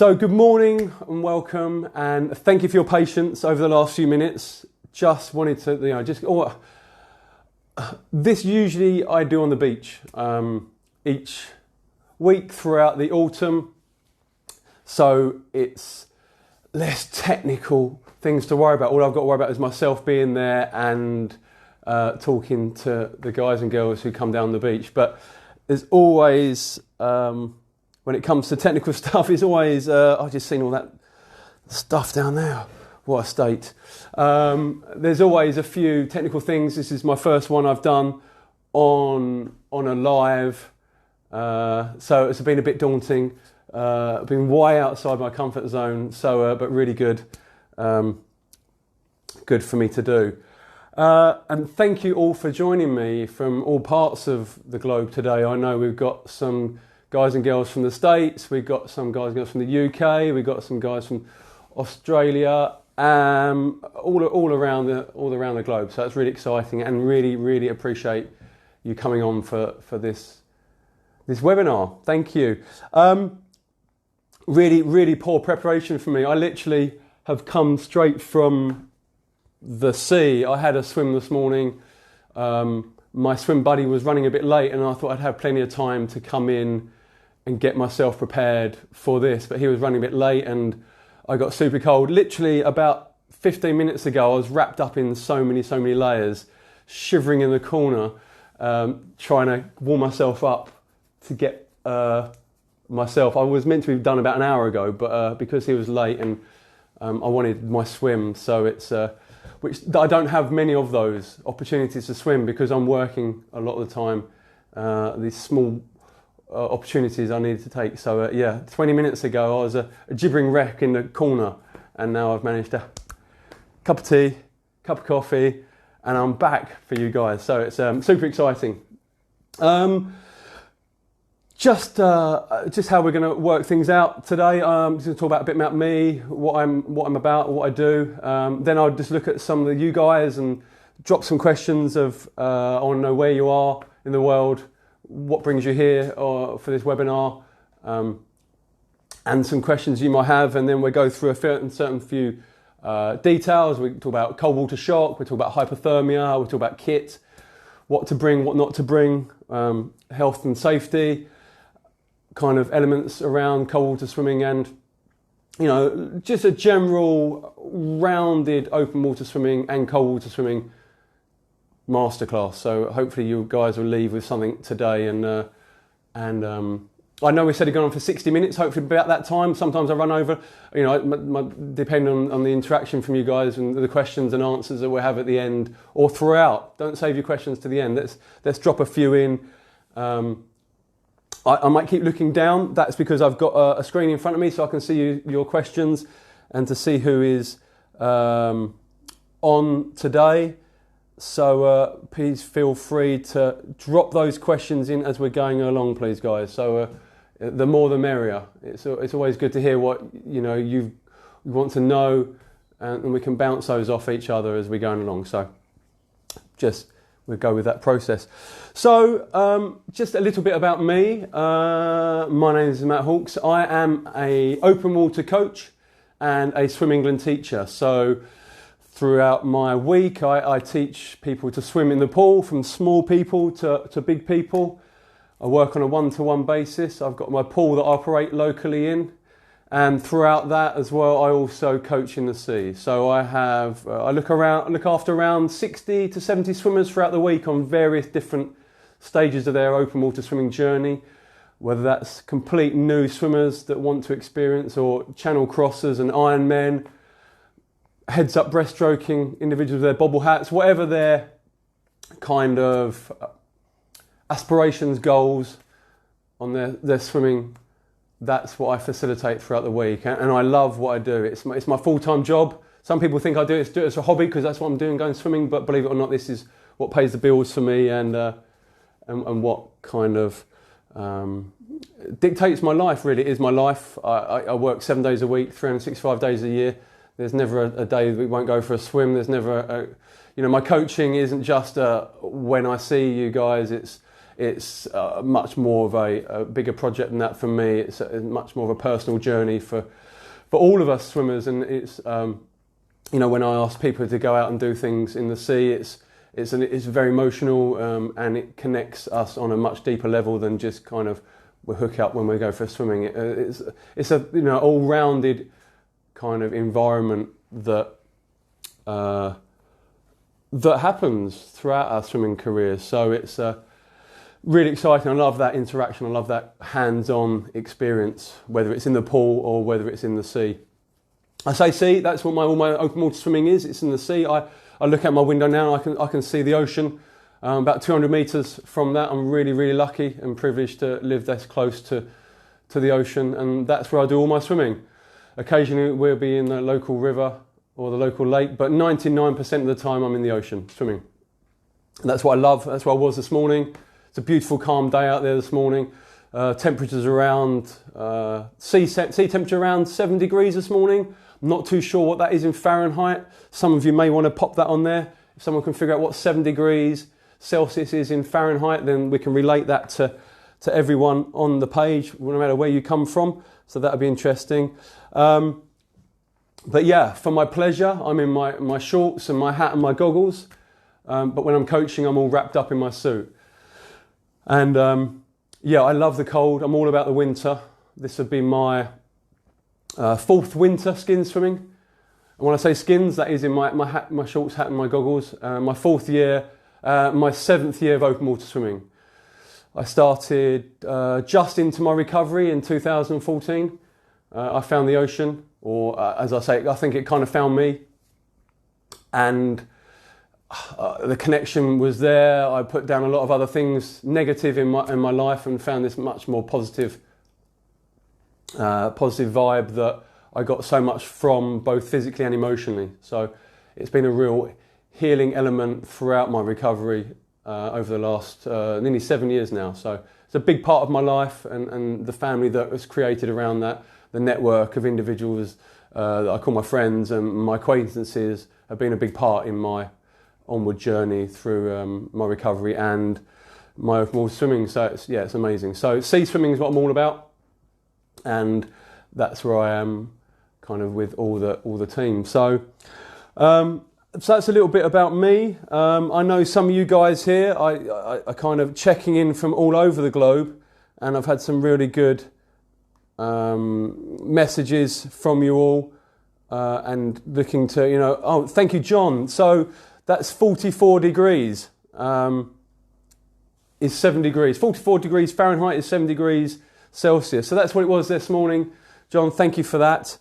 So good morning and welcome, and thank you for your patience over the last few minutes. Just wanted to, this usually I do on the beach each week throughout the autumn. So it's less technical things to worry about. All I've got to worry about is myself being there and talking to the guys and girls who come down the beach. But there's always, when it comes to technical stuff, it's always, I've just seen all that stuff down there. What a state. There's always a few technical things. This is my first one I've done on a live. So it's been a bit daunting. I've been way outside my comfort zone, but really good. Good for me to do. And thank you all for joining me from all parts of the globe today. I know we've got some guys and girls from the States, we've got some guys and girls from the UK, we've got some guys from Australia, all around the globe. So it's really exciting, and really appreciate you coming on for this webinar. Thank you. Really poor preparation for me. I literally have come straight from the sea. I had a swim this morning. My swim buddy was running a bit late, and I thought I'd have plenty of time to come in and get myself prepared for this, but he was running a bit late and I got super cold. Literally about 15 minutes ago, I was wrapped up in so many layers, shivering in the corner, trying to warm myself up to get myself. I was meant to be done about an hour ago, but because he was late and I wanted my swim, so it's which I don't have many of those opportunities to swim because I'm working a lot of the time. These small opportunities I needed to take. So 20 minutes ago I was a gibbering wreck in the corner, and now I've managed a cup of tea, cup of coffee, and I'm back for you guys. So it's super exciting. Just how we're going to work things out today. I'm just going to talk about a bit about me, what I'm about, what I do. Then I'll just look at some of you guys and drop some questions of I want to know where you are in the world, what brings you here for this webinar, and some questions you might have. And then we'll go through a certain few details. We talk about cold water shock. We talk about hypothermia. We talk about kit, what to bring, what not to bring, health and safety, kind of elements around cold water swimming, and just a general rounded open water swimming and cold water swimming masterclass. So hopefully you guys will leave with something today, and I know we said it going on for 60 minutes, hopefully about that time. Sometimes I run over, depending on the interaction from you guys and the questions and answers that we'll have at the end or throughout. Don't save your questions to the end. Let's drop a few in. I might keep looking down. That's because I've got a screen in front of me so I can see your questions and to see who is on today. So please feel free to drop those questions in as we're going along, please, guys. So the more the merrier. It's always good to hear what you want to know, and we can bounce those off each other as we're going along. So we'll go with that process. So just a little bit about me. My name is Matt Hawkes. I am an open water coach and a Swim England teacher. So throughout my week, I teach people to swim in the pool, from small people to big people. I work on a one-to-one basis. I've got my pool that I operate locally in. And throughout that as well, I also coach in the sea. So I look after around 60 to 70 swimmers throughout the week on various different stages of their open water swimming journey, whether that's complete new swimmers that want to experience, or channel crossers and Ironmen, heads up breaststroking individuals with their bobble hats, whatever their kind of aspirations, goals on their swimming. That's what I facilitate throughout the week, and I love what I do. It's my full-time job. Some people think I do it as a hobby because that's what I'm doing, going swimming, but believe it or not, this is what pays the bills for me, and what kind of dictates my life. Really, it is my life. I work 7 days a week, 365 days a year. There's never a day that we won't go for a swim. There's never my coaching isn't just when I see you guys. It's it's much more of a bigger project than that for me. It's much more of a personal journey for all of us swimmers, and it's when I ask people to go out and do things in the sea, it's very emotional, and it connects us on a much deeper level than just kind of we hook up when we go for swimming. It's a all-rounded kind of environment that happens throughout our swimming careers. So it's really exciting. I love that interaction. I love that hands-on experience, whether it's in the pool or whether it's in the sea. I say sea, that's what all my open water swimming is. It's in the sea. I look out my window now, I can see the ocean. About 200 metres from that. I'm really, really lucky and privileged to live this close to the ocean, and that's where I do all my swimming. Occasionally we'll be in the local river or the local lake, but 99% of the time I'm in the ocean swimming. And that's what I love. That's where I was this morning. It's a beautiful, calm day out there this morning. Temperatures around, sea temperature around 7 degrees this morning. I'm not too sure what that is in Fahrenheit. Some of you may want to pop that on there. If someone can figure out what 7 degrees Celsius is in Fahrenheit, then we can relate that to everyone on the page, no matter where you come from. So that'll be interesting. But yeah, for my pleasure, I'm in my shorts and my hat and my goggles. But when I'm coaching, I'm all wrapped up in my suit. And yeah, I love the cold. I'm all about the winter. This would be my fourth winter skin swimming. And when I say skins, that is in my hat, my shorts, hat and my goggles. My fourth year, my 7th year of open water swimming. I started just into my recovery in 2014. I found the ocean, or as I say, I think it kind of found me. And the connection was there. I put down a lot of other things negative in my life and found this much more positive vibe that I got so much from, both physically and emotionally. So it's been a real healing element throughout my recovery over the last nearly 7 years now. So it's a big part of my life, and the family that was created around that, the network of individuals that I call my friends and my acquaintances, have been a big part in my onward journey through my recovery and my open water swimming. So it's amazing. So sea swimming is what I'm all about, and that's where I am kind of with all the team. So that's a little bit about me. I know some of you guys here I kind of checking in from all over the globe, and I've had some really good messages from you all, and looking to, thank you, John. So that's 44 degrees is 7 degrees. 44 degrees Fahrenheit is 7 degrees Celsius. So that's what it was this morning. John, thank you for that.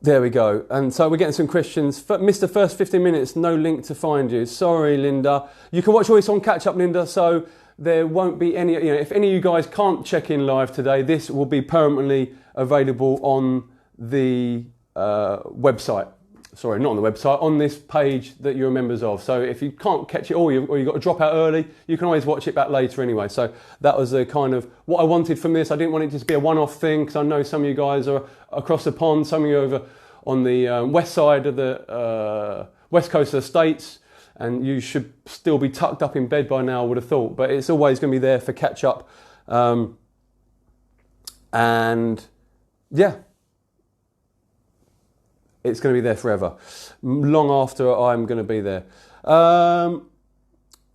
There we go. And so we're getting some questions. Missed the first 15 minutes, no link to find you. Sorry, Linda. You can watch all this on catch up, Linda, so there won't be any, if any of you guys can't check in live today, this will be permanently available on the website. Sorry, not on the website, on this page that you're members of. So if you can't catch it all, or you've got to drop out early, you can always watch it back later anyway. So that was the kind of what I wanted from this. I didn't want it to just be a one-off thing, because I know some of you guys are across the pond, some of you over on the west side of the west coast of the States, and you should still be tucked up in bed by now, I would have thought. But it's always going to be there for catch-up. And yeah, it's going to be there forever, long after I'm going to be there.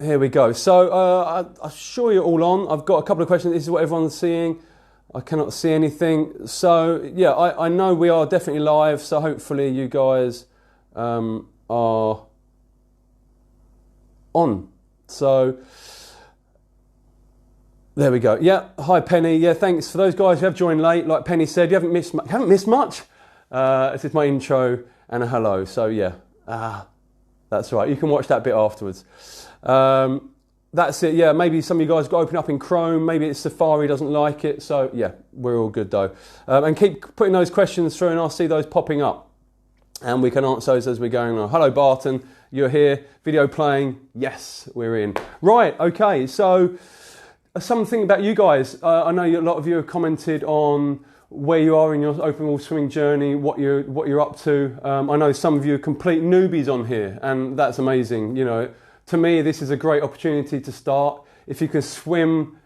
Here we go. So I'm sure you're all on. I've got a couple of questions. This is what everyone's seeing. I cannot see anything. So yeah, I know we are definitely live. So hopefully you guys are on. So there we go. Yeah. Hi, Penny. Yeah, thanks for those guys who have joined late. Like Penny said, you haven't missed much. This is my intro and a hello. So yeah, that's right. You can watch that bit afterwards. That's it. Yeah, maybe some of you guys got to open up in Chrome. Maybe it's Safari doesn't like it. So yeah, we're all good though. And keep putting those questions through, and I'll see those popping up, and we can answer those as we're going on. Hello, Barton. You're here. Video playing. Yes, we're in. Right. Okay. So something about you guys. I know a lot of you have commented on where you are in your open water swimming journey, what you're up to. I know some of you are complete newbies on here, and that's amazing. to me, this is a great opportunity to start. If you can swim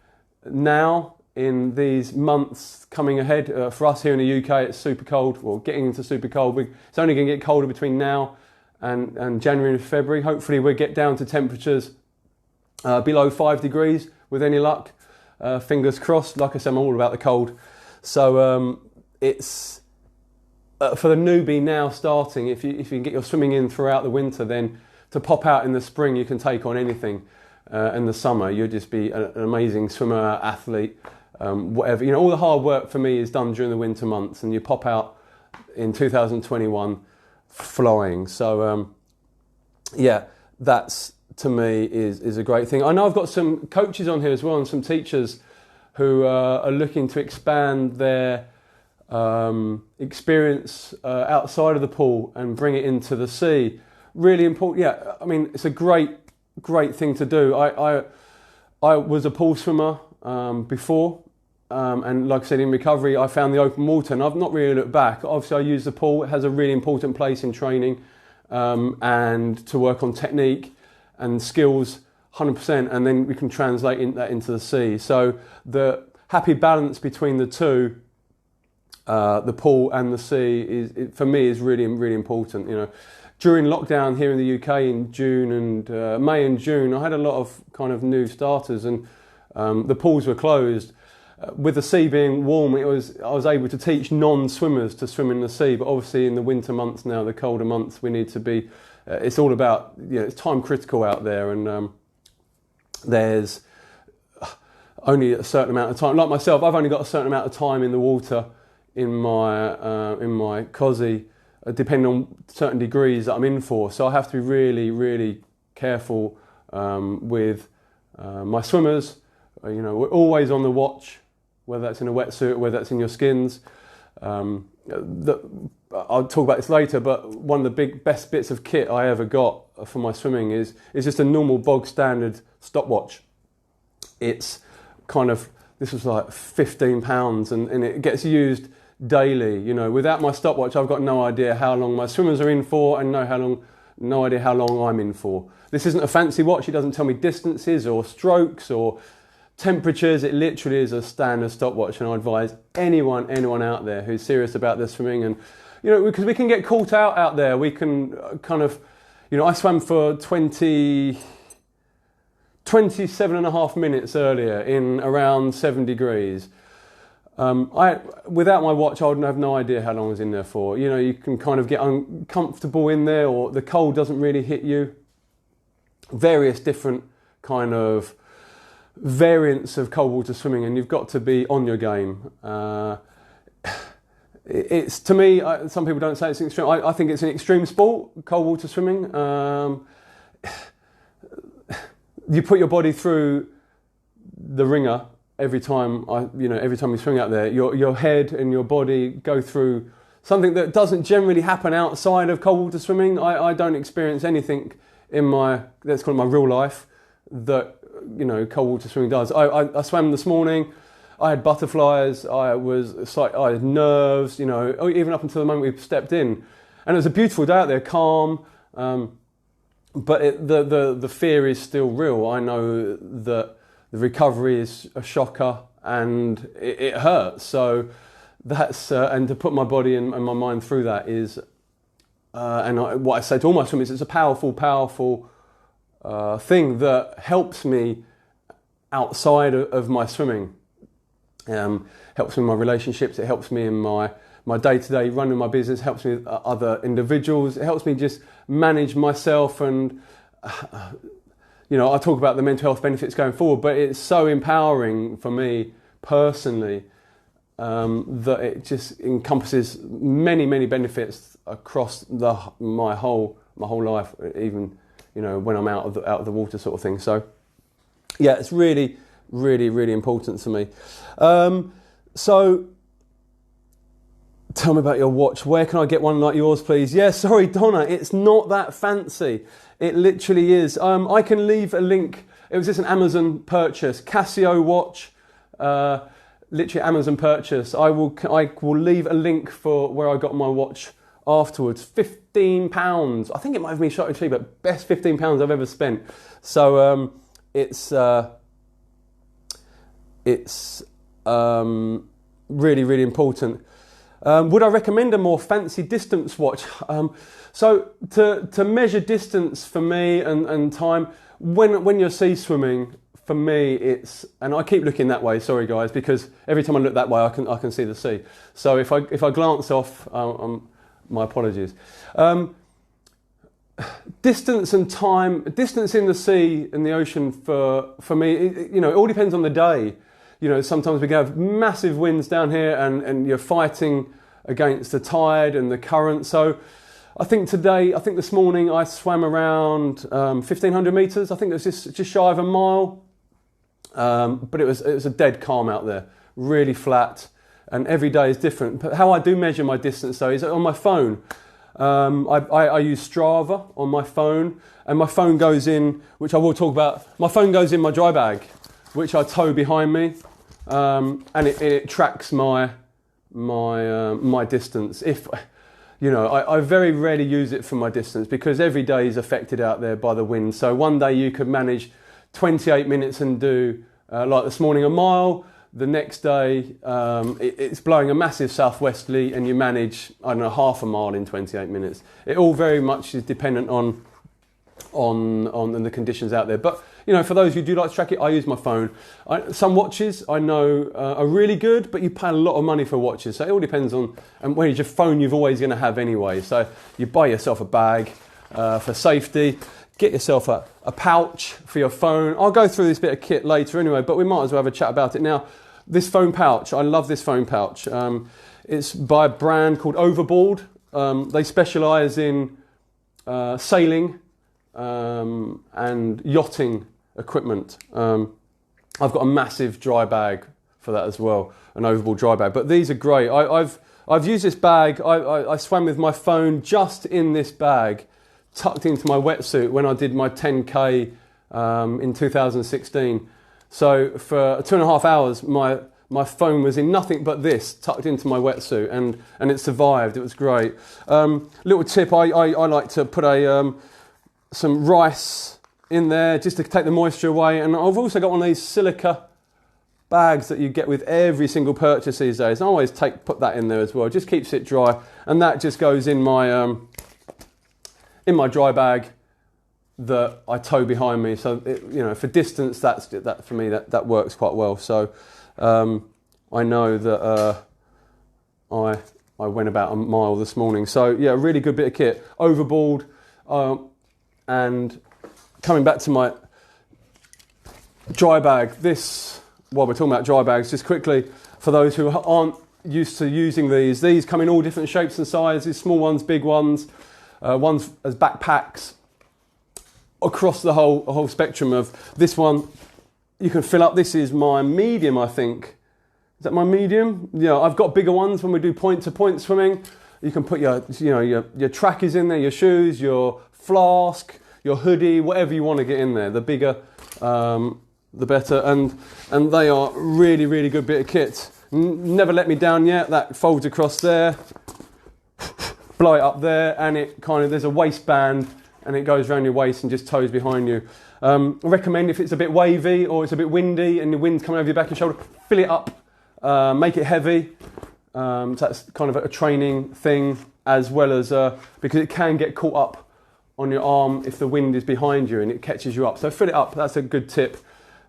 now in these months coming ahead, for us here in the UK, it's super cold, well, getting into super cold. It's only going to get colder between now and January and February. Hopefully we'll get down to temperatures below 5 degrees with any luck. Fingers crossed. Like I said, I'm all about the cold. So it's for the newbie now starting, if you can get your swimming in throughout the winter, then to pop out in the spring you can take on anything. In the summer you'll just be an amazing swimmer, athlete, whatever. You know, all the hard work for me is done during the winter months, and you pop out in 2021 flying. So yeah, that's, to me, is a great thing. I know I've got some coaches on here as well, and some teachers who are looking to expand their experience outside of the pool and bring it into the sea. Really important. Yeah, I mean, it's a great thing to do. I was a pool swimmer before, and like I said, in recovery I found the open water, and I've not really looked back. Obviously I use the pool. It has a really important place in training, and to work on technique and skills 100%, and then we can translate that into the sea. So the happy balance between the two, the pool and the sea, for me is really, really important. You know, during lockdown here in the UK in June and May and June, I had a lot of kind of new starters, and the pools were closed. With the sea being warm, I was able to teach non-swimmers to swim in the sea. But obviously in the winter months now, the colder months, we need to be. It's all about, you know, it's time critical out there, and there's only a certain amount of time. Like myself, I've only got a certain amount of time in the water in my COSI, depending on certain degrees that I'm in for. So I have to be really, really careful with my swimmers. You know, we're always on the watch, whether that's in a wetsuit, whether that's in your skins. I'll talk about this later, but one of the best bits of kit I ever got for my swimming is just a normal bog standard stopwatch. It's kind of, this was like £15, and it gets used daily. You know, without my stopwatch, I've got no idea how long my swimmers are in for, and no idea how long I'm in for. This isn't a fancy watch. It doesn't tell me distances or strokes or temperatures. It literally is a standard stopwatch, and I advise anyone out there who's serious about their swimming, and you know, because we can get caught out there. We can kind of, you know, I swam for 27 and a half minutes earlier in around 7 degrees. Without my watch, I would have no idea how long I was in there for. You know, you can kind of get uncomfortable in there, or the cold doesn't really hit you. Various different kind of variants of cold water swimming, and you've got to be on your game. It's, to me, some people don't say it's an extreme. I think it's an extreme sport, cold water swimming. You put your body through the ringer every time you swim out there. Your head and your body go through something that doesn't generally happen outside of cold water swimming. I don't experience anything in my, let's call it my real life, that, you know, cold water swimming does. I swam this morning. I had butterflies. I had nerves. You know, even up until the moment we stepped in, and it was a beautiful day out there, calm. But the fear is still real. I know that the recovery is a shocker, and it hurts. So that's and to put my body and my mind through that is, what I say to all my swimmers, it's a powerful thing that helps me outside of my swimming. Helps me in my relationships. It helps me in my day-to-day running my business. Helps me with other individuals. It helps me just manage myself, and you know, I talk about the mental health benefits going forward, but it's so empowering for me personally that it just encompasses many benefits across my whole life, even, you know, when I'm out of the water sort of thing. So yeah, it's really important to me. So tell me about your watch. Where can I get one like yours, please? Yeah, sorry, Donna, it's not that fancy. It literally is. I can leave a link. It was just an Amazon purchase, Casio watch, literally Amazon purchase. I will leave a link for where I got my watch afterwards. £15. I think it might have been shot cheap, but best £15 I've ever spent. So it's really, really important. Would I recommend a more fancy distance watch? So to measure distance for me and time, when you're sea swimming, for me it's, and I keep looking that way, sorry guys, because every time I look that way I can see the sea. So if I glance off, my apologies. Distance and time, distance in the sea, in the ocean for me, it all depends on the day. Sometimes we can have massive winds down here and you're fighting against the tide and the current. So I think this morning I swam around 1,500 metres. I think it was just shy of a mile. But it was a dead calm out there, really flat, and every day is different. But how I do measure my distance though is on my phone. I use Strava on my phone, and my phone goes in, which I will talk about, my phone goes in my dry bag, which I tow behind me, and it tracks my distance. I very rarely use it for my distance because every day is affected out there by the wind. So one day you could manage 28 minutes and do, like this morning, a mile. The next day it's blowing a massive southwesterly and you manage, I don't know, half a mile in 28 minutes. It all very much is dependent on the conditions out there. But for those who do like to track it, I use my phone. Some watches I know are really good, but you pay a lot of money for watches. So it all depends on, and when it's your phone you're always going to have anyway. So you buy yourself a bag for safety. Get yourself a pouch for your phone. I'll go through this bit of kit later anyway, but we might as well have a chat about it now. This phone pouch, I love this phone pouch. It's by a brand called Overboard. They specialise in sailing and yachting equipment. I've got a massive dry bag for that as well, an Overboard dry bag. But these are great. I've used this bag. I swam with my phone just in this bag, tucked into my wetsuit when I did my 10K in 2016. So for 2.5 hours, my phone was in nothing but this, tucked into my wetsuit, and it survived. It was great. Little tip, I like to put some rice in there just to take the moisture away. And I've also got one of these silica bags that you get with every single purchase these days. I always put that in there as well. It just keeps it dry, and that just goes in my dry bag that I tow behind me. So for distance, that for me that works quite well. So I know that I went about a mile this morning. So yeah, a really good bit of kit. Overboard, and coming back to my dry bag. While we're talking about dry bags, just quickly for those who aren't used to using these come in all different shapes and sizes, small ones, big ones, ones as backpacks, across the whole spectrum of this one. You can fill up. This is my medium, I think. Is that my medium? Yeah, I've got bigger ones when we do point-to-point swimming. You can put your trackies in there, your shoes, your flask, your hoodie, whatever you want to get in there. The bigger, the better. And they are really, really good bit of kit. Never let me down yet. That folds across there. Blow it up there, and it there's a waistband, and it goes around your waist and just tows behind you. I recommend if it's a bit wavy or it's a bit windy and the wind's coming over your back and shoulder, fill it up, make it heavy. So that's kind of a training thing, as well as because it can get caught up on your arm if the wind is behind you and it catches you up. So fill it up. That's a good tip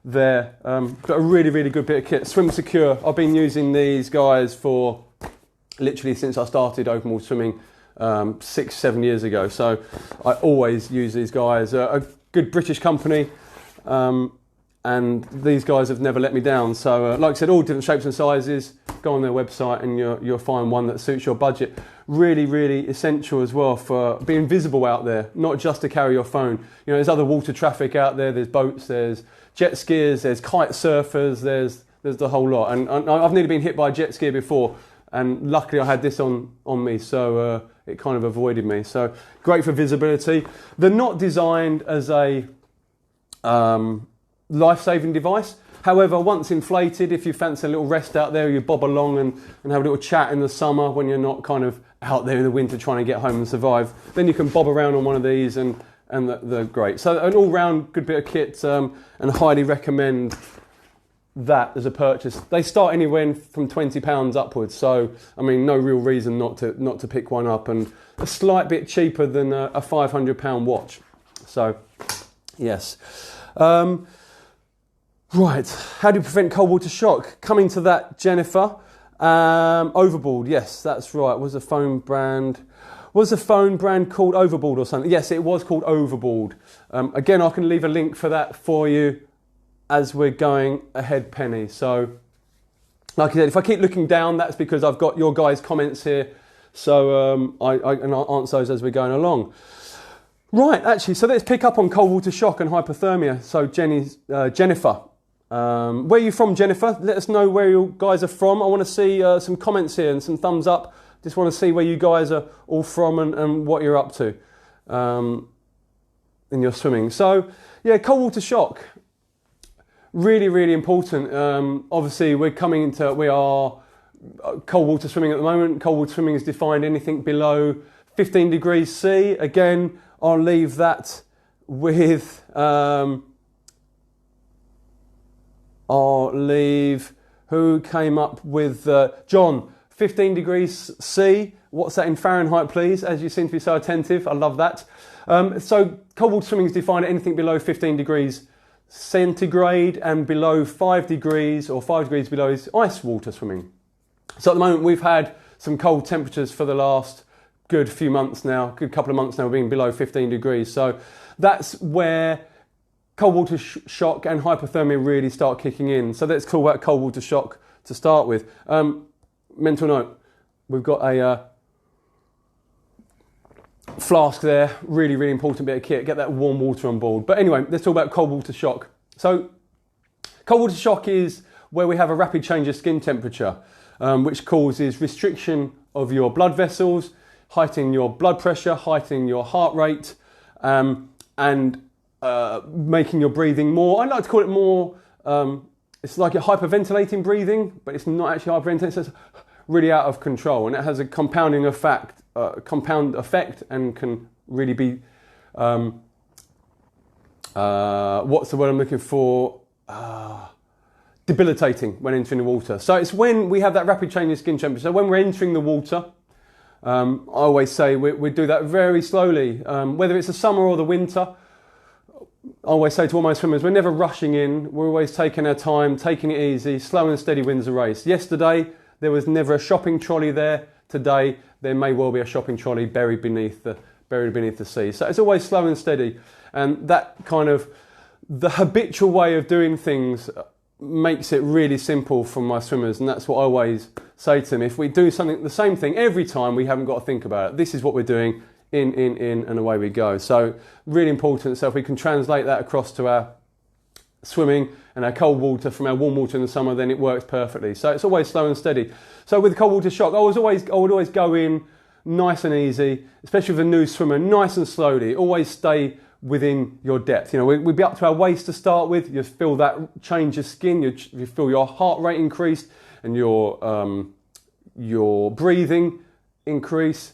there. Got a really, really good bit of kit. Swim Secure. I've been using these guys for literally since I started open water swimming 6-7 years ago. So I always use these guys. A good British company, and these guys have never let me down. So like I said, all different shapes and sizes. Go on their website and you'll find one that suits your budget. Really, really essential as well for being visible out there, not just to carry your phone. There's other water traffic out there. There's boats, there's jet skiers, there's kite surfers, there's the whole lot. And I've nearly been hit by a jet skier before, and luckily I had this on me, so it kind of avoided me. So great for visibility. They're not designed as a life-saving device, However, once inflated, if you fancy a little rest out there, you bob along and have a little chat in the summer when you're not kind of out there in the winter trying to get home and survive, then you can bob around on one of these and they're great. So an all-round good bit of kit, and highly recommend that as a purchase. They start anywhere from £20 upwards, so I mean no real reason not to pick one up, and a slight bit cheaper than a £500 watch. So yes. Right, how do you prevent cold water shock? Coming to that, Jennifer. Overboard, yes, that's right. Was the phone brand called Overboard or something? Yes, it was called Overboard. Again, I can leave a link for that for you as we're going ahead, Penny. So, like I said, if I keep looking down, that's because I've got your guys' comments here. So I'll answer those as we're going along. Right, actually, so let's pick up on cold water shock and hypothermia. So Jennifer. Where are you from, Jennifer? Let us know where you guys are from. I want to see some comments here and some thumbs up. Just want to see where you guys are all from and what you're up to in your swimming. So, yeah, cold water shock. Really, really important. Obviously, we are cold water swimming at the moment. Cold water swimming is defined anything below 15 degrees C. Again, I'll leave that with... who came up with John, 15 degrees C. What's that in Fahrenheit, please? As you seem to be so attentive, I love that. So cold water swimming is defined at anything below 15 degrees centigrade, and below 5 degrees or 5 degrees below is ice water swimming. So at the moment we've had some cold temperatures for the last good few months now, good couple of months now, being below 15 degrees. So that's where cold water shock and hypothermia really start kicking in. So let's talk about cold water shock to start with. Mental note, we've got a flask there, really, really important bit of kit. Get that warm water on board. But anyway, let's talk about cold water shock. So cold water shock is where we have a rapid change of skin temperature, which causes restriction of your blood vessels, heightening your blood pressure, heightening your heart rate, and making your breathing more, I like to call it more, it's like a hyperventilating breathing, but it's not actually hyperventilating, so it's really out of control, and it has a compound effect and can really be, what's the word I'm looking for, debilitating when entering the water. So it's when we have that rapid change in skin temperature. So when we're entering the water, I always say we do that very slowly, whether it's the summer or the winter. I always say to all my swimmers, we're never rushing in, we're always taking our time, taking it easy, slow and steady wins the race. Yesterday, there was never a shopping trolley there. Today, there may well be a shopping trolley buried beneath the sea. So it's always slow and steady. And that kind of, the habitual way of doing things makes it really simple for my swimmers. And that's what I always say to them. If we do the same thing every time, we haven't got to think about it. This is what we're doing. In, and away we go. So really important. So if we can translate that across to our swimming and our cold water from our warm water in the summer, then it works perfectly. So it's always slow and steady. So with cold water shock, I would always go in nice and easy, especially with a new swimmer, nice and slowly. Always stay within your depth. You know, we'd be up to our waist to start with. You feel that change of skin. You feel your heart rate increase and your breathing increase.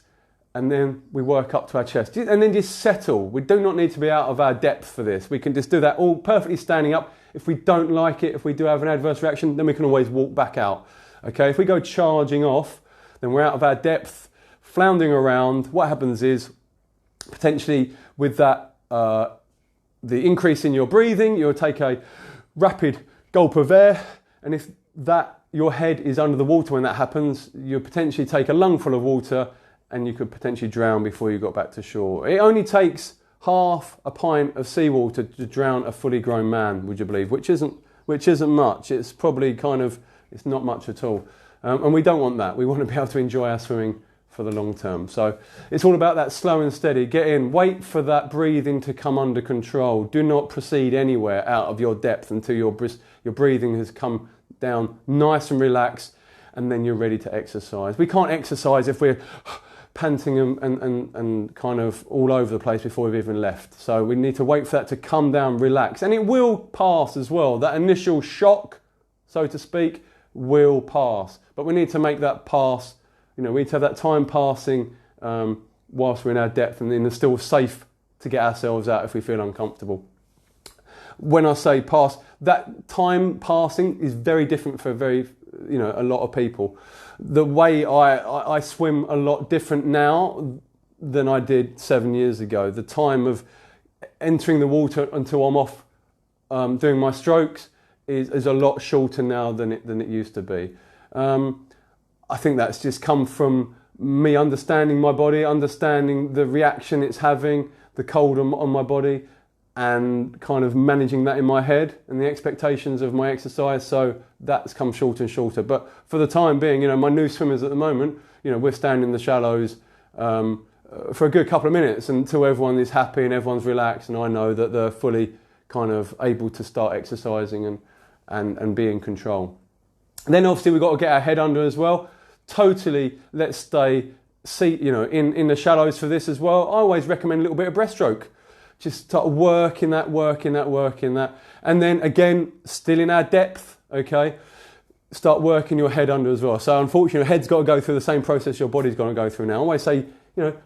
And then we work up to our chest. And then just settle. We do not need to be out of our depth for this. We can just do that all perfectly standing up. If we don't like it, if we do have an adverse reaction, then we can always walk back out. Okay, if we go charging off, then we're out of our depth, floundering around. What happens is, potentially with that, the increase in your breathing, you'll take a rapid gulp of air. And if your head is under the water when that happens, you'll potentially take a lungful of water and you could potentially drown before you got back to shore. It only takes half a pint of seawater to drown a fully grown man, would you believe? Which isn't much. It's probably it's not much at all. And we don't want that. We want to be able to enjoy our swimming for the long term. So it's all about that slow and steady. Get in, wait for that breathing to come under control. Do not proceed anywhere out of your depth until your breathing has come down nice and relaxed, and then you're ready to exercise. We can't exercise if we're panting and kind of all over the place before we've even left. So we need to wait for that to come down, relax. And it will pass as well. That initial shock, so to speak, will pass. But we need to make that pass, we need to have that time passing whilst we're in our depth, and then it's still safe to get ourselves out if we feel uncomfortable. When I say pass, that time passing is very different for a lot of people. The way I swim a lot different now than I did 7 years ago. The time of entering the water until I'm off doing my strokes is a lot shorter now than it used to be. I think that's just come from me understanding my body, understanding the reaction it's having, the cold on my body, and kind of managing that in my head and the expectations of my exercise. So that's come shorter and shorter. But for the time being, my new swimmers at the moment, we're standing in the shallows for a good couple of minutes until everyone is happy and everyone's relaxed, and I know that they're fully kind of able to start exercising and be in control. And then obviously we've got to get our head under as well. Totally, let's stay in the shallows for this as well. I always recommend a little bit of breaststroke. Just start working that. And then again, still in our depth, okay? Start working your head under as well. So unfortunately, your head's got to go through the same process your body's going to go through now. I always say,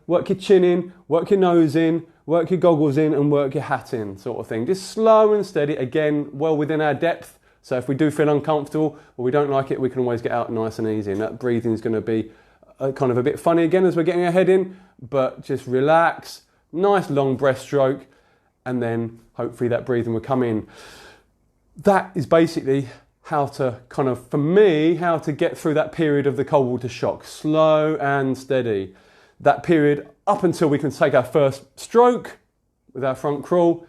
work your chin in, work your nose in, work your goggles in, and work your hat in, sort of thing. Just slow and steady, again, well within our depth. So if we do feel uncomfortable or we don't like it, we can always get out nice and easy. And that breathing is going to be kind of a bit funny again as we're getting our head in, but just relax. Nice long breaststroke, and then hopefully that breathing will come in. That is basically how to get through that period of the cold water shock. Slow and steady. That period up until we can take our first stroke with our front crawl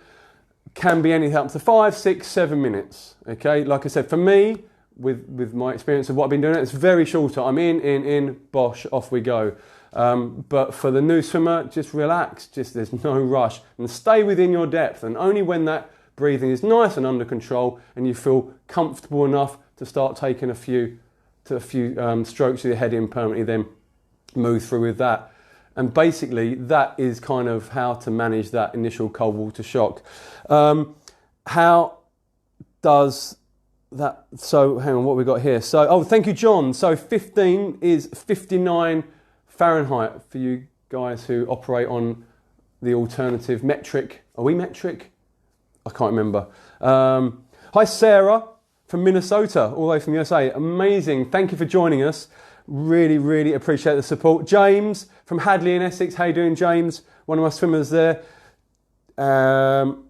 can be anything up to 5, 6, 7 minutes. Okay, like I said, for me, with my experience of what I've been doing, it's very shorter. I'm in, bosh, off we go. But for the new swimmer, just relax, there's no rush, and stay within your depth. And only when that breathing is nice and under control and you feel comfortable enough to start taking a few strokes with your head in permanently, then move through with that. And basically that is kind of how to manage that initial cold water shock. How does that, so hang on, what we got here? So, thank you, John. So 15 is 59 Fahrenheit for you guys who operate on the alternative metric. Are we metric? I can't remember. Hi, Sarah from Minnesota, all the way from the USA. Amazing. Thank you for joining us. Really, really appreciate the support. James from Hadley in Essex. How you doing, James? One of my swimmers there. Jan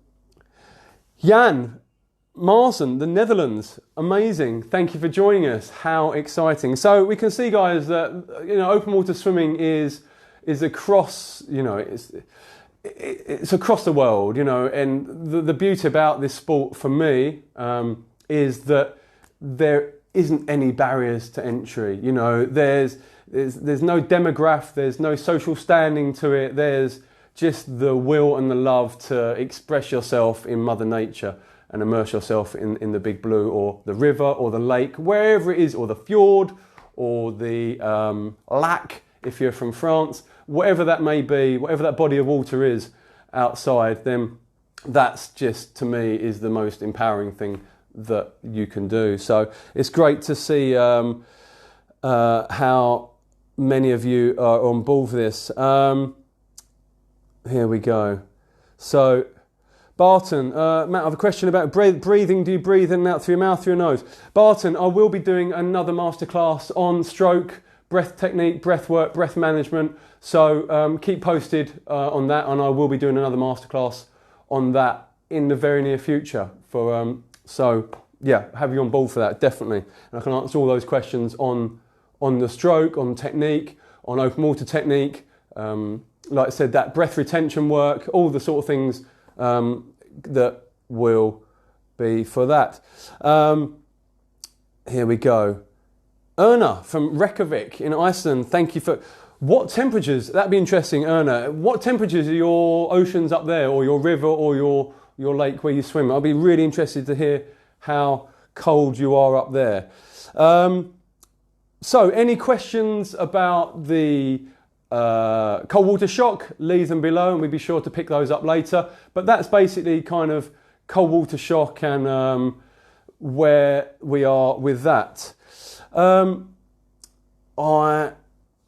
Marsen, the Netherlands. Amazing. Thank you for joining us. How exciting. So we can see, guys, that open water swimming is across, it's across the world, and the beauty about this sport for me is that there isn't any barriers to entry. There's no demographic, there's no social standing to it. There's just the will and the love to express yourself in Mother Nature and immerse yourself in the big blue or the river or the lake, wherever it is, or the fjord or the lac if you're from France, whatever that may be, whatever that body of water is outside, then that's just, to me, is the most empowering thing that you can do. So it's great to see how many of you are on board for this. Here we go. So Barton, Matt, I have a question about breathing. Do you breathe in and out through your mouth, through your nose? Barton, I will be doing another masterclass on stroke, breath technique, breath work, breath management. So keep posted on that, and I will be doing another masterclass on that in the very near future. So yeah, have you on board for that, definitely. And I can answer all those questions on the stroke, on technique, on open water technique. Like I said, that breath retention work, all the sort of things that will be for that. Here we go. Erna from Reykjavik in Iceland, thank you for... What temperatures, that'd be interesting, Erna, what temperatures are your oceans up there, or your river, or your lake where you swim? I'll be really interested to hear how cold you are up there. So any questions about the cold water shock, leave them below and we'll be sure to pick those up later. But that's basically kind of cold water shock and where we are with that. I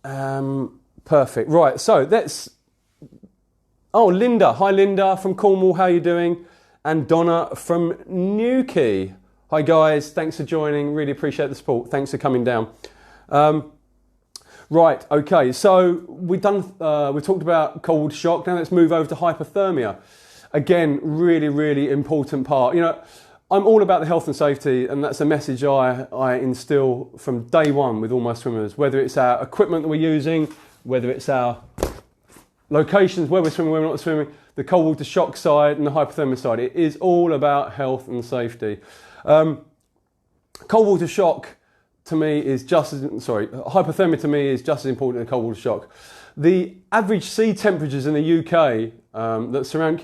am perfect. Right, so let's... Oh, Linda. Hi, Linda from Cornwall. How are you doing? And Donna from Newquay. Hi, guys. Thanks for joining. Really appreciate the support. Thanks for coming down. Right, okay. So we talked about cold shock. Now let's move over to hypothermia. Again, really, really important part. You know, I'm all about the health and safety, and that's a message I instill from day one with all my swimmers, whether it's our equipment that we're using, whether it's our locations, where we're swimming, where we're not swimming, the cold water shock side and the hypothermia side. It is all about health and safety. Cold water shock to me is hypothermia to me is just as important as cold water shock. The average sea temperatures in the UK that surround,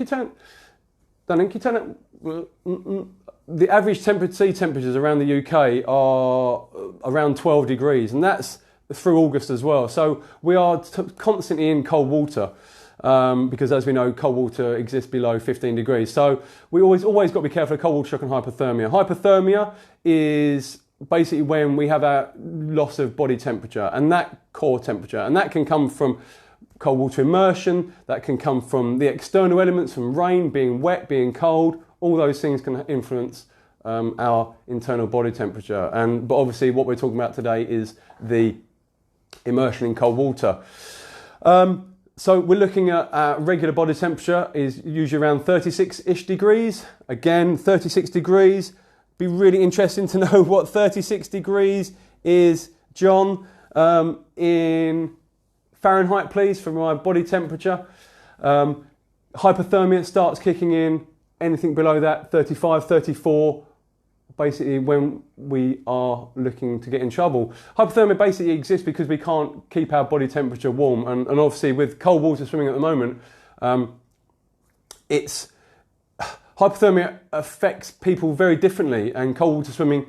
the average sea temperatures around the UK are around 12 degrees, and that's through August as well. So we are constantly in cold water because, as we know, cold water exists below 15 degrees. So we always got to be careful of cold water shock and hypothermia. Hypothermia is basically when we have a loss of body temperature and that core temperature, and that can come from cold water immersion, that can come from the external elements, from rain, being wet, being cold. All those things can influence our internal body temperature. But obviously what we're talking about today is the immersion in cold water. So we're looking at regular body temperature is usually around 36-ish degrees. Again, 36 degrees. Be really interesting to know what 36 degrees is, John, in Fahrenheit, please, for my body temperature. Hypothermia starts kicking in. Anything below that, 35, 34, basically when we are looking to get in trouble. Hypothermia basically exists because we can't keep our body temperature warm. And obviously with cold water swimming at the moment, hypothermia affects people very differently, and cold water swimming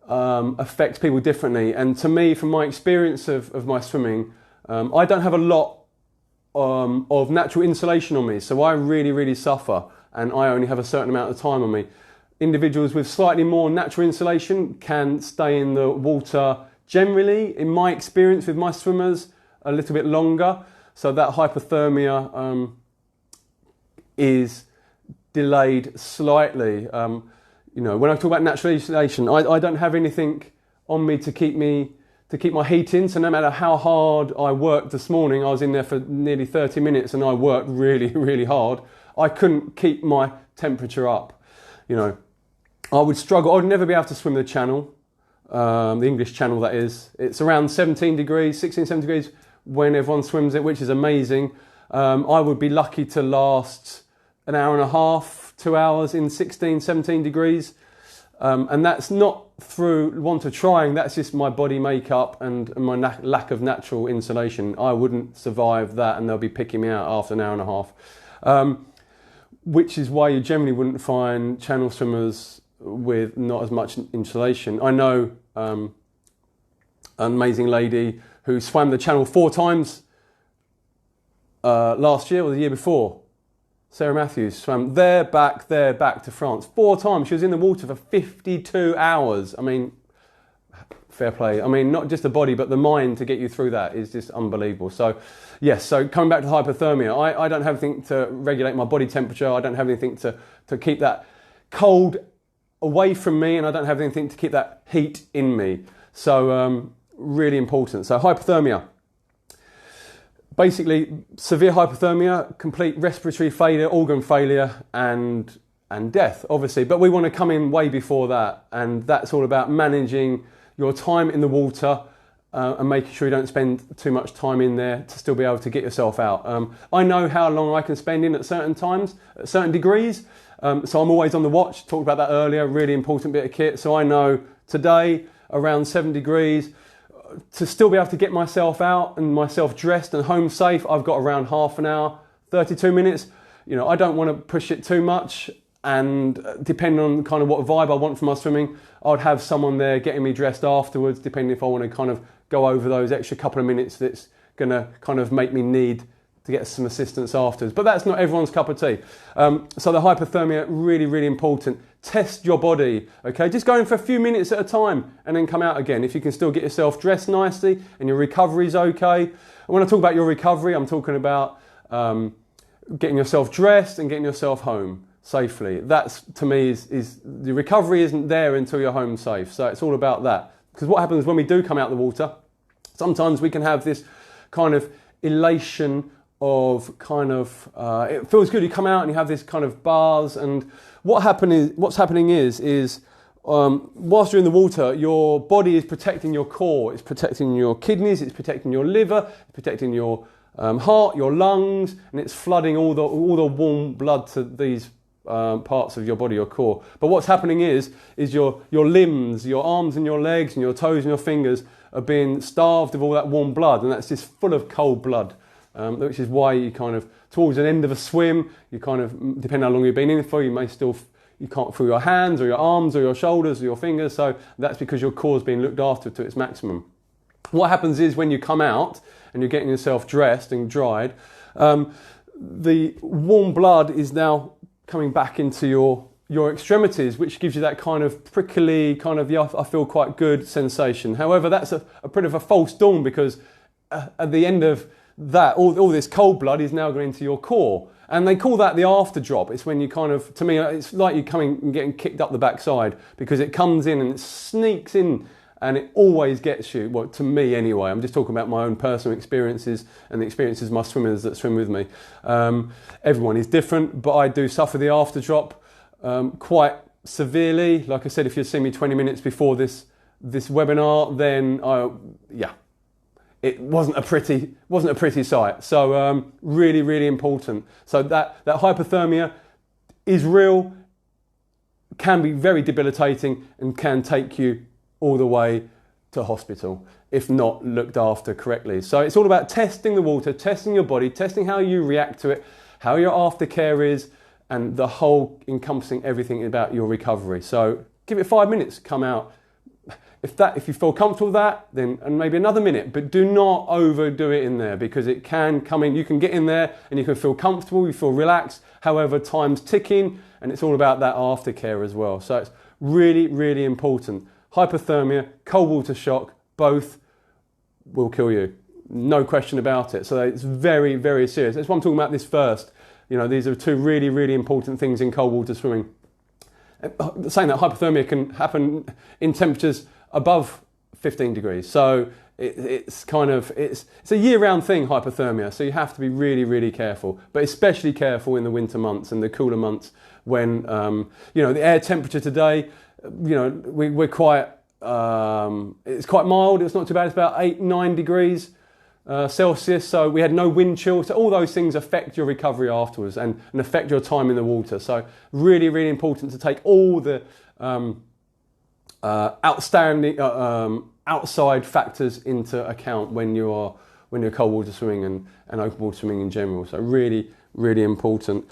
affects people differently. And to me, from my experience of my swimming, I don't have a lot of natural insulation on me, so I really, really suffer. And I only have a certain amount of time on me. Individuals with slightly more natural insulation can stay in the water generally, in my experience with my swimmers, a little bit longer. So that hypothermia is delayed slightly. You know, when I talk about natural insulation, I don't have anything on me to keep my heat in. So no matter how hard I worked this morning, I was in there for nearly 30 minutes and I worked really, really hard. I couldn't keep my temperature up. You know, I would struggle. I would never be able to swim the channel, the English channel that is. It's around 17 degrees, 16, 17 degrees when everyone swims it, which is amazing. I would be lucky to last an hour and a half, 2 hours in 16, 17 degrees. And that's not through want of trying, that's just my body makeup and my lack of natural insulation. I wouldn't survive that, and they'll be picking me out after an hour and a half. Which is why you generally wouldn't find channel swimmers with not as much insulation. I know an amazing lady who swam the channel 4 times last year or the year before. Sarah Matthews swam there, back to France 4 times. She was in the water for 52 hours. I mean, fair play. I mean, not just the body, but the mind to get you through that is just unbelievable. So, yes, so coming back to hypothermia, I don't have anything to regulate my body temperature. I don't have anything to keep that cold away from me, and I don't have anything to keep that heat in me. So, really important. So, hypothermia. Basically, severe hypothermia, complete respiratory failure, organ failure, and death, obviously. But we want to come in way before that, and that's all about managing your time in the water and making sure you don't spend too much time in there to still be able to get yourself out. I know how long I can spend in at certain times, at certain degrees, so I'm always on the watch. Talked about that earlier, really important bit of kit. So I know today, around 7 degrees, to still be able to get myself out and myself dressed and home safe, I've got around half an hour, 32 minutes. You know, I don't want to push it too much, and depending on kind of what vibe I want from my swimming, I'd have someone there getting me dressed afterwards, depending if I want to kind of go over those extra couple of minutes that's going to kind of make me need to get some assistance afterwards. But that's not everyone's cup of tea. So the hypothermia, really, really important. Test your body, okay? Just go in for a few minutes at a time and then come out again. If you can still get yourself dressed nicely and your recovery's okay. And when I talk about your recovery, I'm talking about getting yourself dressed and getting yourself home safely. That's, to me, is the recovery isn't there until you're home safe. So it's all about that. Because what happens when we do come out the water, sometimes we can have this kind of elation of kind of, it feels good, you come out and you have this kind of buzz, and what's happening is whilst you're in the water, your body is protecting your core, it's protecting your kidneys, it's protecting your liver, it's protecting your heart, your lungs, and it's flooding all the warm blood to these parts of your body, your core. But what's happening is your limbs, your arms and your legs and your toes and your fingers are being starved of all that warm blood, and that's just full of cold blood. Which is why you kind of, towards the end of a swim, you kind of, depending how long you've been in for, you can't feel your hands or your arms or your shoulders or your fingers, so that's because your core's being looked after to its maximum. What happens is when you come out and you're getting yourself dressed and dried, the warm blood is now coming back into your extremities, which gives you that kind of prickly, kind of, yeah, I feel quite good sensation. However, that's a bit of a false dawn, because at the end of that, all this cold blood is now going into your core, and they call that the after drop. It's when you kind of, to me, it's like you coming and getting kicked up the backside, because it comes in and it sneaks in, and it always gets you. Well, to me anyway. I'm just talking about my own personal experiences and the experiences of my swimmers that swim with me. Everyone is different, but I do suffer the after drop quite severely. Like I said, if you'd seen me 20 minutes before this webinar, then it wasn't a pretty sight. So really, really important. So that hypothermia is real, can be very debilitating, and can take you all the way to hospital if not looked after correctly. So it's all about testing the water, testing your body, testing how you react to it, how your aftercare is, and the whole encompassing everything about your recovery. So give it 5 minutes, come out. If you feel comfortable with that, then and maybe another minute, but do not overdo it in there, because it can come in. You can get in there and you can feel comfortable, you feel relaxed. However, time's ticking, and it's all about that aftercare as well. So it's really, really important. Hypothermia, cold water shock, both will kill you. No question about it. So it's very, very serious. That's why I'm talking about this first. You know, these are two really, really important things in cold water swimming. Saying that hypothermia can happen in temperatures above 15 degrees. So it's a year-round thing, hypothermia. So you have to be really, really careful, but especially careful in the winter months and the cooler months when, the air temperature today, we're quite, it's quite mild. It's not too bad. It's about 8-9 degrees Celsius. So we had no wind chill. So all those things affect your recovery afterwards and affect your time in the water. So really, really important to take all the outstanding outside factors into account when you're cold water swimming and open water swimming in general. So really, really important.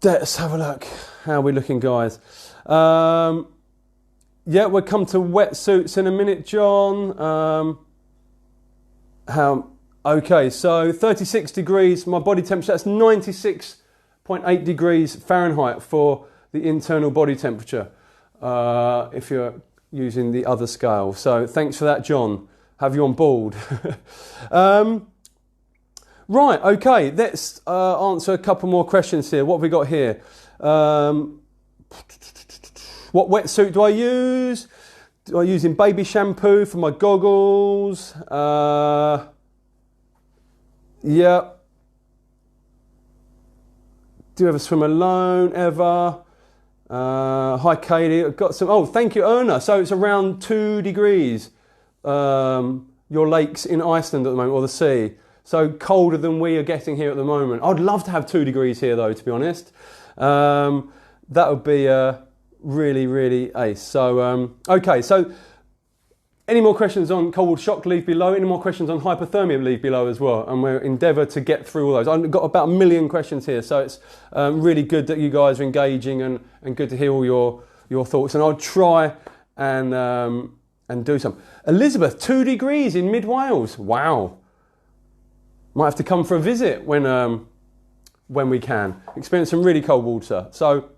Let's have a look. How are we looking, guys? We'll come to wetsuits in a minute, John. Okay, so 36 degrees, my body temperature, that's 96.8 degrees Fahrenheit for the internal body temperature, if you're using the other scale. So thanks for that, John. Have you on board? Right, okay, let's answer a couple more questions here. What have we got here? What wetsuit do I use? Do I use in baby shampoo for my goggles? Yeah. Do you ever swim alone, ever? Hi, Katie. I've got some. Oh, thank you, Erna. So it's around 2 degrees, your lakes in Iceland at the moment, or the sea. So colder than we are getting here at the moment. I'd love to have 2 degrees here, though, to be honest. That would be really, really ace. So, okay, so any more questions on cold water shock, leave below. Any more questions on hypothermia, leave below as well. And we'll endeavour to get through all those. I've got about 1 million questions here, so it's really good that you guys are engaging and good to hear all your thoughts. And I'll try and and do some. Elizabeth, 2 degrees in mid Wales. Wow. Might have to come for a visit when we can. Experience some really cold water. So,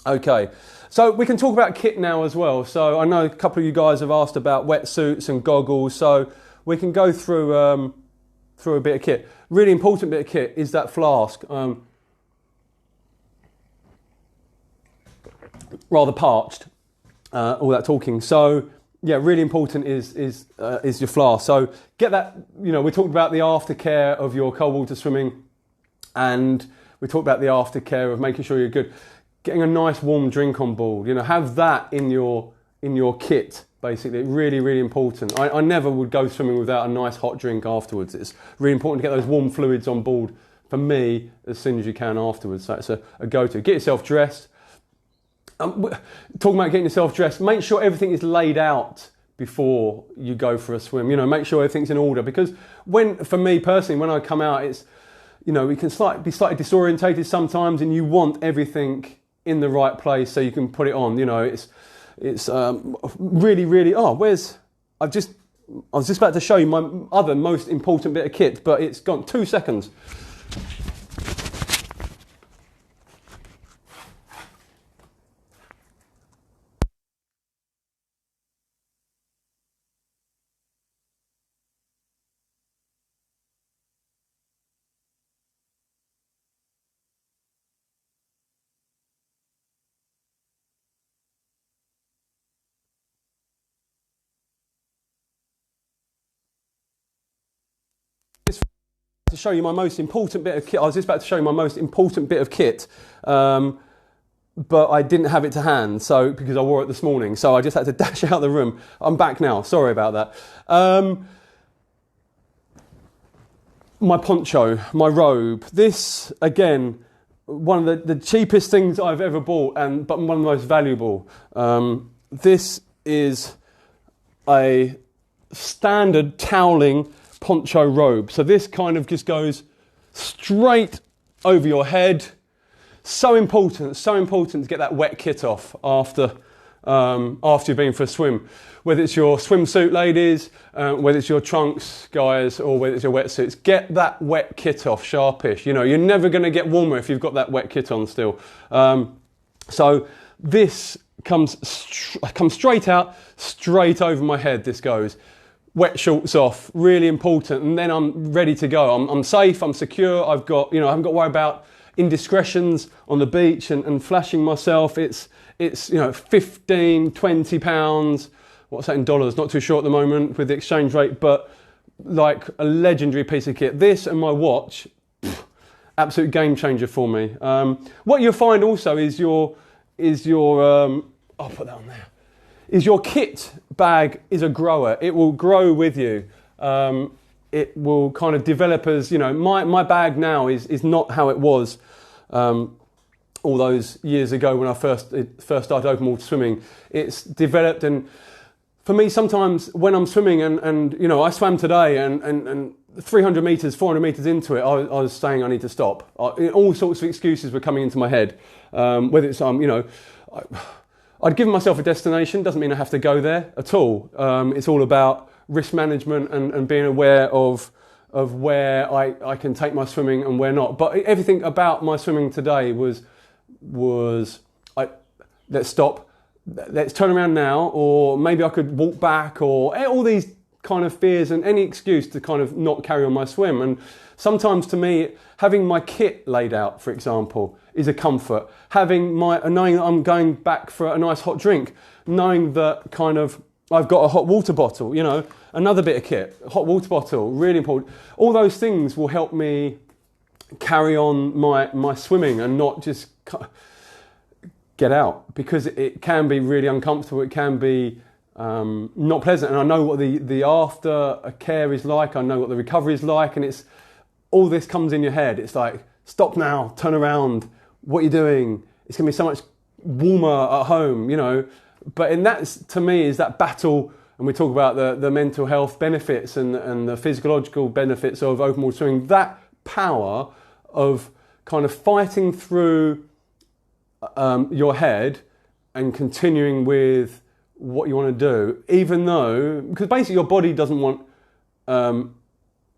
okay. So we can talk about kit now as well. So I know a couple of you guys have asked about wetsuits and goggles. So we can go through a bit of kit. Really important bit of kit is that flask. Rather parched. All that talking. So yeah, really important is your flask. So get that. You know, we talked about the aftercare of your cold water swimming, and we talked about the aftercare of making sure you're good. Getting a nice warm drink on board. You know, have that in your kit. Basically, really, really important. I never would go swimming without a nice hot drink afterwards. It's really important to get those warm fluids on board for me as soon as you can afterwards. So it's a go-to. Get yourself dressed. Talking about getting yourself dressed, make sure everything is laid out before you go for a swim. You know, make sure everything's in order, because for me personally, when I come out, it's, you know, we can be slightly disorientated sometimes, and you want everything in the right place so you can put it on. You know, it's really, really. I was just about to show you my other most important bit of kit, but it's gone. 2 seconds. To show you my most important bit of kit. I was just about to show you my most important bit of kit, but I didn't have it to hand, so because I wore it this morning, so I just had to dash out of the room. I'm back now. Sorry about that. My poncho, my robe. This again, one of the cheapest things I've ever bought, but one of the most valuable. This is a standard toweling poncho robe. So this kind of just goes straight over your head. So important to get that wet kit off after you've been for a swim. Whether it's your swimsuit, ladies, whether it's your trunks, guys, or whether it's your wetsuits, get that wet kit off sharpish. You know, you're never going to get warmer if you've got that wet kit on still. So this comes straight out, straight over my head. This goes. Wet shorts off, really important, and then I'm ready to go. I'm safe, I'm secure. I haven't got to worry about indiscretions on the beach and flashing myself. It's 15, 20 pounds. What's that in dollars? Not too sure at the moment with the exchange rate, but like a legendary piece of kit. This and my watch, absolute game changer for me. What you'll find also is your I'll put that on there. Is your kit bag is a grower. It will grow with you. It will kind of develop as, you know, my bag now is not how it was all those years ago when I first started open water swimming. It's developed, and for me sometimes when I'm swimming and you know, I swam today and 300 metres, 400 metres into it, I was saying I need to stop. All sorts of excuses were coming into my head. Whether it's, I'd given myself a destination, doesn't mean I have to go there at all. It's all about risk management and being aware of where I can take my swimming and where not. But everything about my swimming today was let's stop, let's turn around now, or maybe I could walk back, or all these kind of fears and any excuse to kind of not carry on my swim. And sometimes to me, having my kit laid out, for example, is a comfort. Knowing that I'm going back for a nice hot drink, knowing that kind of I've got a hot water bottle, you know, another bit of kit, hot water bottle, really important. All those things will help me carry on my swimming and not just get out, because it can be really uncomfortable. It can be not pleasant, and I know what the after care is like. I know what the recovery is like, and it's all this comes in your head. It's like, stop now, turn around. What are you doing? It's going to be so much warmer at home, you know. But in that, to me, is that battle, and we talk about the mental health benefits and the physiological benefits of open water swimming, that power of kind of fighting through your head and continuing with what you want to do, even though, because basically your body doesn't want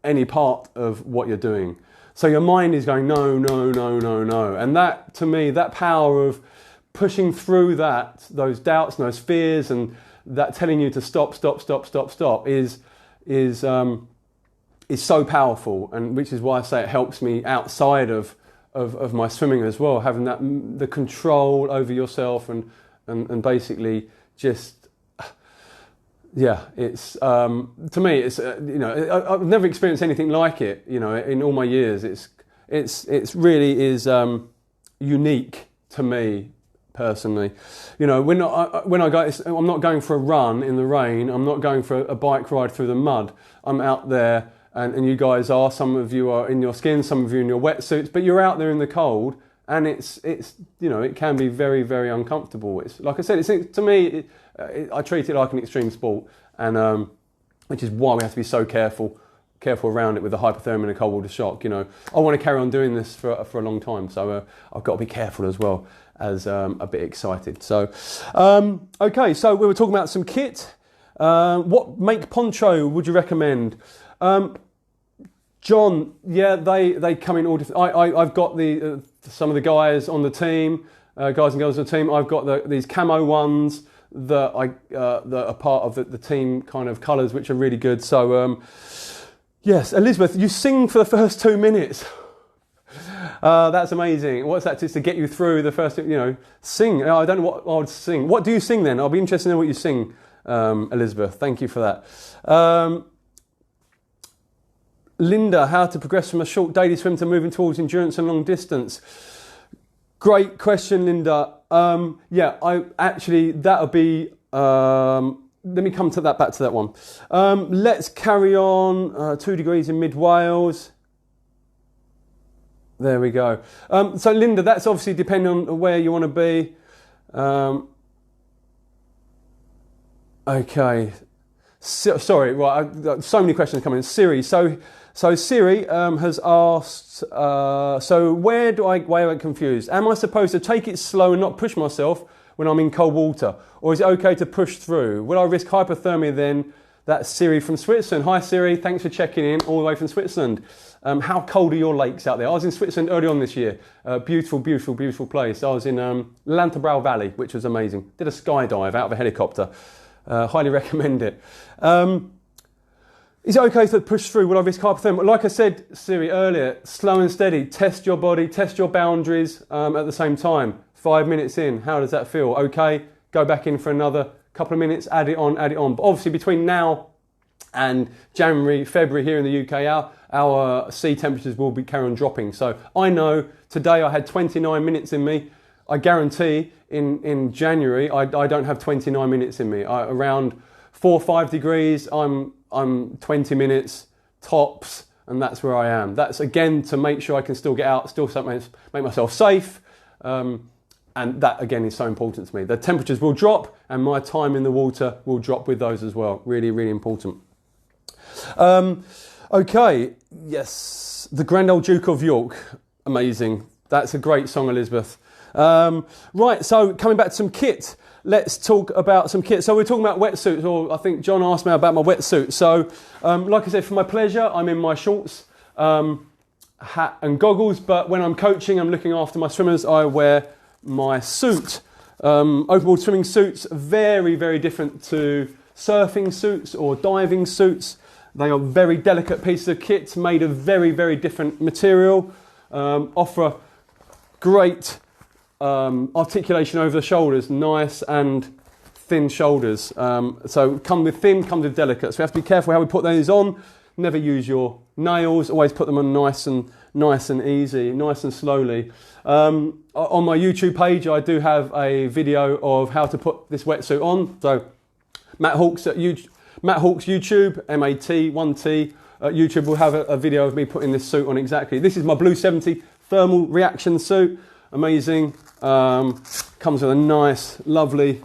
any part of what you're doing. So your mind is going, no, no, no, no, no. And that, to me, that power of pushing through those doubts and those fears, and that telling you to stop, stop, stop, stop, stop is so powerful. And which is why I say it helps me outside of my swimming as well, having the control over yourself and basically just, yeah, it's to me, it's I've never experienced anything like it. In all my years, it's really is unique to me personally. When I go, I'm not going for a run in the rain. I'm not going for a bike ride through the mud. I'm out there, and you guys are. Some of you are in your skin, some of you in your wetsuits, but you're out there in the cold, and it's it can be very, very uncomfortable. It's like I said, to me. I treat it like an extreme sport, and which is why we have to be so careful around it with the hypothermia and the cold water shock. I want to carry on doing this for a long time, so I've got to be careful as well as a bit excited. So, okay, so we were talking about some kit. What make poncho would you recommend? John, yeah, they come in all different. I've got some of the guys on the team, guys and girls on the team. I've got these camo ones that are part of the team kind of colours, which are really good. So yes, Elizabeth, you sing for the first 2 minutes. That's amazing. What's that? Just to get you through the first, sing. I don't know what I would sing. What do you sing then? I'll be interested in what you sing, Elizabeth. Thank you for that. Linda, how to progress from a short daily swim to moving towards endurance and long distance? Great question, Linda. That'll be, let me come to that, back to that one. Let's carry on, 2 degrees in mid-Wales. There we go. So Linda, that's obviously depending on where you want to be. Okay. Sorry, right, I've got so many questions coming in. Siri, so Siri has asked, so where do I get confused? Am I supposed to take it slow and not push myself when I'm in cold water? Or is it okay to push through? Will I risk hypothermia then? That's Siri from Switzerland. Hi Siri, thanks for checking in all the way from Switzerland. How cold are your lakes out there? I was in Switzerland early on this year. Beautiful, beautiful, beautiful place. I was in Lantebrau Valley, which was amazing. Did a skydive out of a helicopter. Highly recommend it. Is it okay to push through? Will I risk hypothermia? Like I said, Siri, earlier, slow and steady. Test your body, test your boundaries at the same time. 5 minutes in, how does that feel? Okay, go back in for another couple of minutes, add it on. But obviously between now and January, February here in the UK, our sea temperatures will be carry on dropping. So I know today I had 29 minutes in me. I guarantee in January I don't have 29 minutes in me. Around 4 or 5 degrees, I'm 20 minutes tops, and that's where I am. That's again to make sure I can still get out, still make myself safe, and that again is so important to me. The temperatures will drop, and my time in the water will drop with those as well. Really, really important. Okay, yes, the Grand Old Duke of York, amazing. That's a great song, Elizabeth. Right, so coming back to some kit. Let's talk about some kit. So we're talking about wetsuits, or I think John asked me about my wetsuit. So, like I said, for my pleasure, I'm in my shorts, hat and goggles. But when I'm coaching, I'm looking after my swimmers, I wear my suit. Open water swimming suits, very, very different to surfing suits or diving suits. They are very delicate pieces of kit made of very, very different material, offer great articulation over the shoulders, nice and thin shoulders. So come with thin, comes with delicate. So we have to be careful how we put those on. Never use your nails. Always put them on nice and easy, nice and slowly. On my YouTube page, I do have a video of how to put this wetsuit on. So Matt Hawks YouTube, MAT1T. YouTube will have a video of me putting this suit on exactly. This is my Blue 70 thermal reaction suit. Amazing. Comes with a nice, lovely,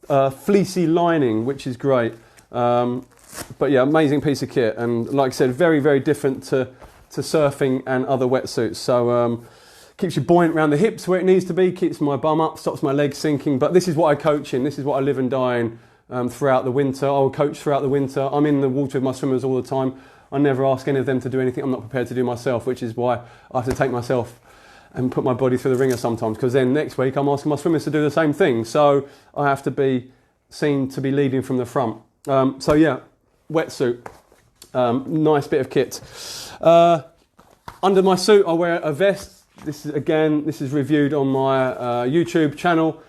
fleecy lining, which is great. But yeah, amazing piece of kit. And like I said, very, very different to surfing and other wetsuits. So keeps you buoyant around the hips where it needs to be, keeps my bum up, stops my legs sinking. But this is what I coach in. This is what I live and die in throughout the winter. I will coach throughout the winter. I'm in the water with my swimmers all the time. I never ask any of them to do anything I'm not prepared to do myself, which is why I have to take myself and put my body through the ringer sometimes, because then next week I'm asking my swimmers to do the same thing. So I have to be seen to be leading from the front. So yeah, wetsuit, nice bit of kit. Under my suit I wear a vest. This is reviewed on my YouTube channel.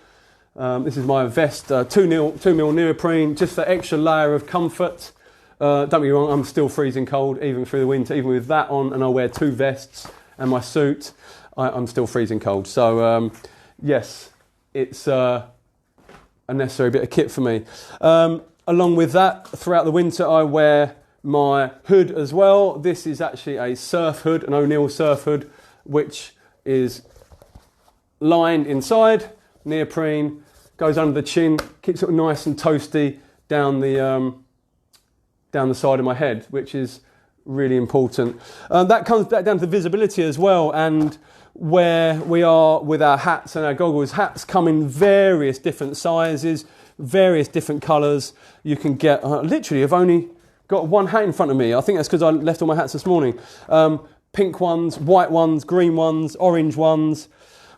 This is my vest, 2 mil neoprene, just for extra layer of comfort. Don't get me wrong, I'm still freezing cold even through the winter, even with that on, and I wear 2 vests and my suit. I'm still freezing cold. So yes, it's a necessary bit of kit for me. Along with that, throughout the winter I wear my hood as well. This is actually a surf hood, an O'Neill surf hood, which is lined inside, neoprene, goes under the chin, keeps it nice and toasty down the side of my head, which is really important. That comes back down to visibility as well, and where we are with our hats and our goggles. Hats come in various different sizes, various different colours. You can get, literally I've only got one hat in front of me. I think that's because I left all my hats this morning. Pink ones, white ones, green ones, orange ones,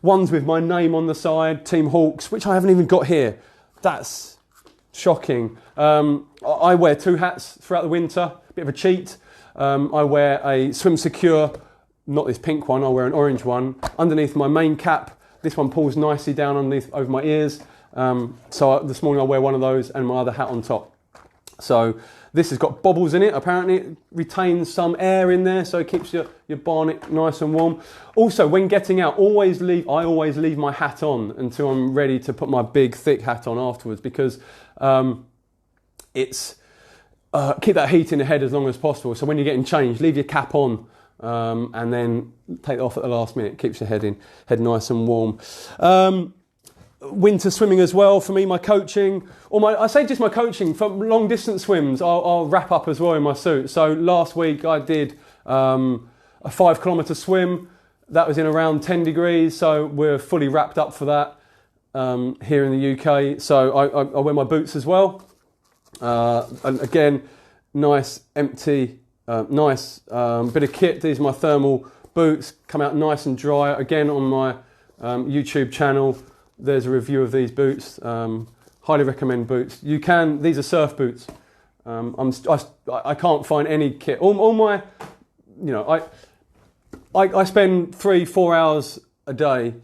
ones with my name on the side, Team Hawks, which I haven't even got here. That's shocking. I wear 2 hats throughout the winter, bit of a cheat. I wear a Swim Secure, not this pink one, I wear an orange one, underneath my main cap. This one pulls nicely down underneath over my ears. This morning I wear one of those and my other hat on top. So this has got bobbles in it. Apparently it retains some air in there, so it keeps your barnet nice and warm. Also, when getting out, I always leave my hat on until I'm ready to put my big thick hat on afterwards, because it's keep that heat in the head as long as possible. So when you're getting changed, leave your cap on and then take it off at the last minute. Keeps your head nice and warm. Winter swimming as well for me, my coaching, I say just my coaching for long distance swims. I'll wrap up as well in my suit. So last week I did a 5 kilometre swim. That was in around 10 degrees, so we're fully wrapped up for that here in the UK. So I wear my boots as well. And again, nice empty, nice bit of kit. These are my thermal boots, come out nice and dry. Again, on my YouTube channel, there's a review of these boots. Highly recommend boots. These are surf boots. I can't find any kit. All my, I spend 3-4 hours a day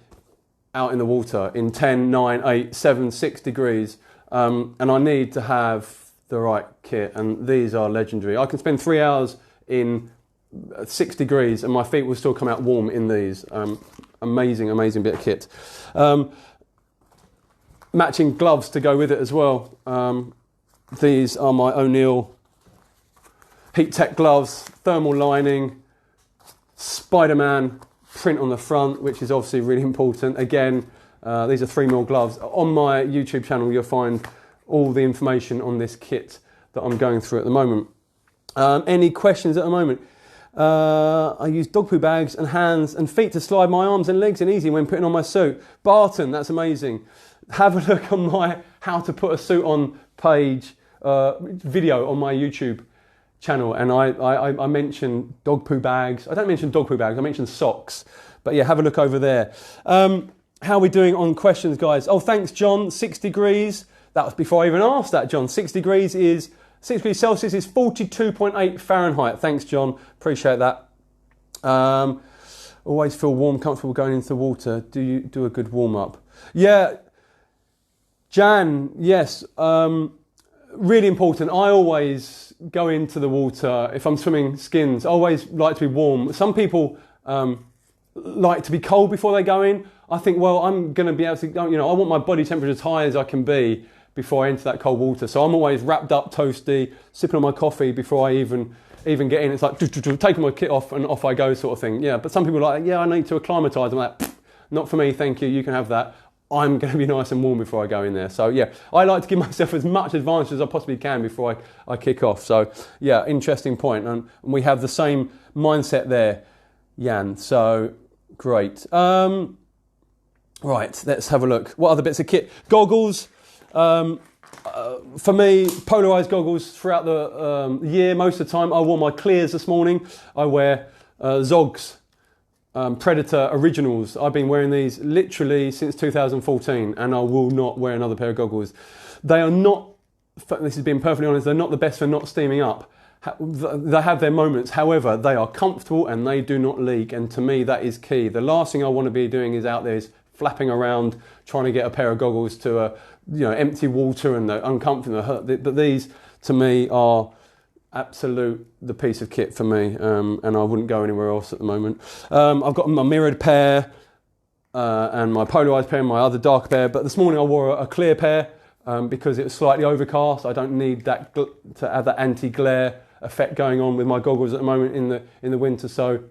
out in the water in 10, 9, 8, 7, 6 degrees. And I need to have the right kit, and these are legendary. I can spend 3 hours in 6 degrees and my feet will still come out warm in these. Amazing bit of kit. Matching gloves to go with it as well. These are my O'Neill Heat Tech gloves, thermal lining, Spider-Man print on the front, which is obviously really important. Again, these are 3mm gloves. On my YouTube channel, you'll find all the information on this kit that I'm going through at the moment. Any questions at the moment? I use dog poo bags and hands and feet to slide my arms and legs in easy when putting on my suit. Barton, that's amazing. Have a look on my how to put a suit on page video on my YouTube channel, and I mention dog poo bags. I don't mention dog poo bags, I mention socks. But yeah, have a look over there. How are we doing on questions, guys? Oh, thanks, John. 6 degrees. That was before I even asked that, John. 6 degrees Celsius is 42.8 Fahrenheit. Thanks, John. Appreciate that. Always feel warm, comfortable going into the water. Do you do a good warm up? Yeah. Jan, yes, really important. I always go into the water, if I'm swimming skins, I always like to be warm. Some people like to be cold before they go in. I think, well, I'm going to be able to, I want my body temperature as high as I can be before I enter that cold water. So I'm always wrapped up, toasty, sipping on my coffee before I even get in. It's like taking my kit off and off I go sort of thing. Yeah, but some people are like, yeah, I need to acclimatise. I'm like, not for me, thank you, you can have that. I'm going to be nice and warm before I go in there. So yeah, I like to give myself as much advantage as I possibly can before I kick off. So yeah, interesting point. And we have the same mindset there, Jan. So Great. Right, let's have a look. What other bits of kit? Goggles. For me, polarized goggles throughout the year. Most of the time, I wore my clears this morning. I wear Zogs Predator Originals. I've been wearing these literally since 2014, and I will not wear another pair of goggles. They are not, this is being perfectly honest, they're not the best for not steaming up. They have their moments. However, they are comfortable and they do not leak. And to me, that is key. The last thing I want to be doing is out there is flapping around trying to get a pair of goggles to empty water and they're uncomfortable. But these, to me, are the piece of kit for me, and I wouldn't go anywhere else at the moment. I've got my mirrored pair and my polarized pair and my other dark pair. But this morning I wore a clear pair because it was slightly overcast. I don't need that to have that anti-glare effect going on with my goggles at the moment in the winter. So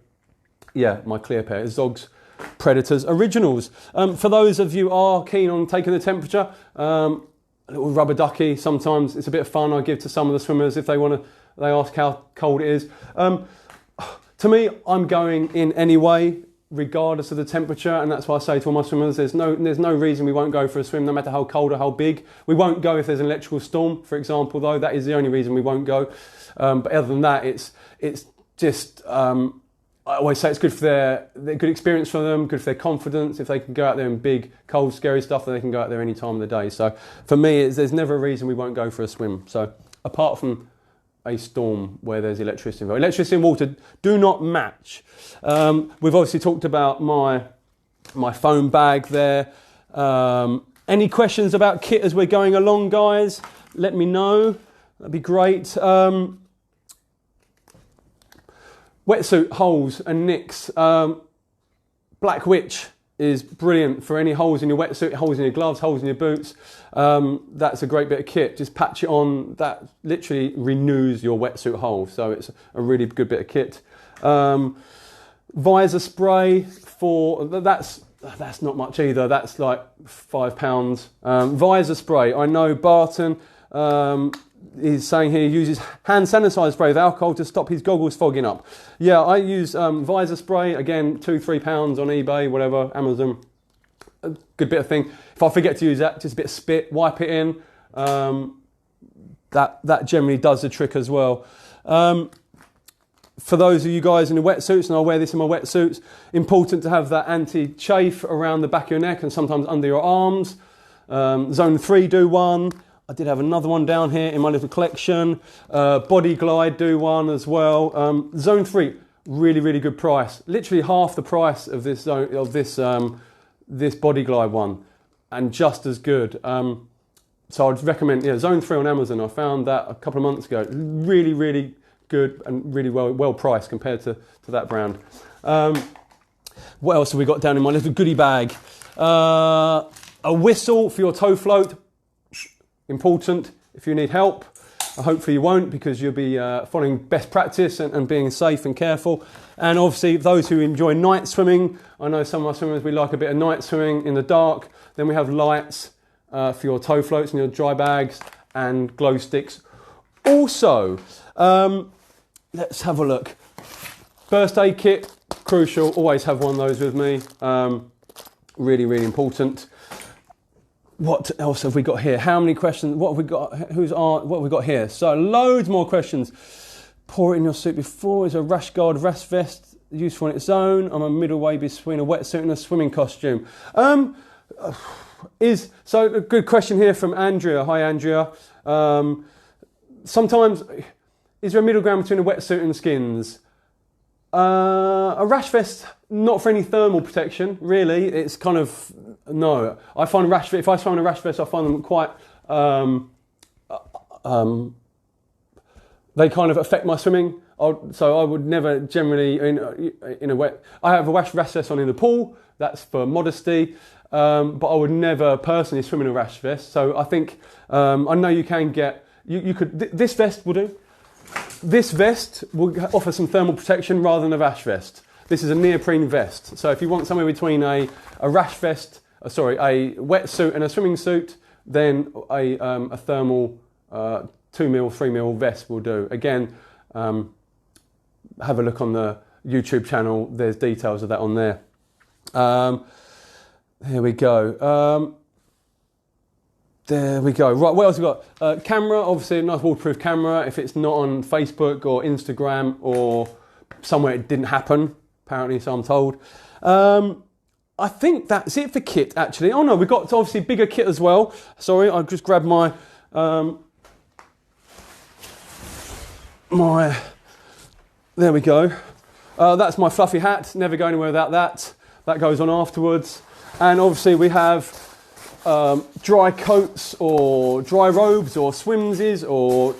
yeah, my clear pair is Zogs Predators Originals. For those of you who are keen on taking the temperature, a little rubber ducky, sometimes it's a bit of fun I give to some of the swimmers if they ask how cold it is. To me, I'm going in anyway, regardless of the temperature, and that's why I say to all my swimmers, there's no reason we won't go for a swim, no matter how cold or how big. We won't go if there's an electrical storm, for example, though. That is the only reason we won't go. But other than that, it's just, I always say it's good for their good experience for them, good for their confidence. If they can go out there in big, cold, scary stuff, then they can go out there any time of the day. So for me, there's never a reason we won't go for a swim. So apart from a storm where there's electricity involved. Electricity and water do not match. We've obviously talked about my foam bag there. Any questions about kit as we're going along, guys? Let me know. That'd be great. Wetsuit holes and nicks. Black Witch is brilliant for any holes in your wetsuit, holes in your gloves, holes in your boots. That's a great bit of kit. Just patch it on. That literally renews your wetsuit hole. So it's a really good bit of kit. Visor spray that's not much either. That's like £5. Visor spray. I know Barton he's saying here he uses hand sanitizer spray with alcohol to stop his goggles fogging up. Yeah, I use visor spray, again, £2-3 on eBay, whatever, Amazon. A good bit of thing. If I forget to use that, just a bit of spit, wipe it in. That generally does the trick as well. For those of you guys in the wetsuits, and I wear this in my wetsuits, important to have that anti-chafe around the back of your neck and sometimes under your arms. Zone 3 do one. I did have another one down here in my little collection. Body Glide do one as well. Zone 3, really, really good price. Literally half the price of this this Body Glide one, and just as good. So I'd recommend Zone 3 on Amazon. I found that a couple of months ago. Really, really good and really well priced compared to that brand. What else have we got down in my little goodie bag? A whistle for your toe float. Important if you need help. Hopefully you won't, because you'll be following best practice and being safe and careful. And obviously those who enjoy night swimming, I know some of our swimmers, we like a bit of night swimming in the dark. Then we have lights for your toe floats and your dry bags, and glow sticks. Also, let's have a look. First aid kit, crucial. Always have one of those with me. Really, really important. What else have we got here? How many questions? What have we got? What have we got here? So loads more questions. Pour it in your suit before. Is a rash guard rash vest useful on its own? I'm a middleway between a wetsuit and a swimming costume. So a good question here from Andrea. Hi, Andrea. Sometimes, is there a middle ground between a wetsuit and skins? A rash vest, not for any thermal protection, really. It's kind of, no. I find if I find a rash vest, I find them quite, they kind of affect my swimming. So I would never generally, I have a rash vest on in the pool. That's for modesty. But I would never personally swim in a rash vest. So I think, I know you can get, this vest will do. This vest will offer some thermal protection rather than a rash vest. This is a neoprene vest. So if you want somewhere between a rash vest, a wetsuit and a swimming suit, then a thermal 2mm, 3mm vest will do. Again, have a look on the YouTube channel. There's details of that on there. Here we go. There we go. Right, what else we got? Camera, obviously a nice waterproof camera. If it's not on Facebook or Instagram or somewhere it didn't happen, apparently, so I'm told. I think that's it for kit, actually. Oh no, we've got obviously bigger kit as well. Sorry, I just grabbed my there we go. That's my fluffy hat. Never go anywhere without that. That goes on afterwards. And obviously we have dry coats or dry robes or swimsies or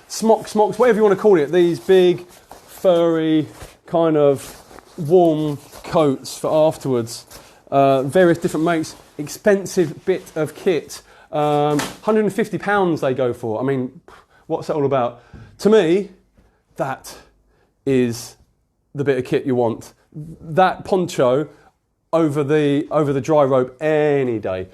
smocks, whatever you want to call it. These big, furry, kind of warm coats for afterwards. Various different makes. Expensive bit of kit. £150 they go for. I mean, what's that all about? To me, that is the bit of kit you want. That poncho over the dry rope any day.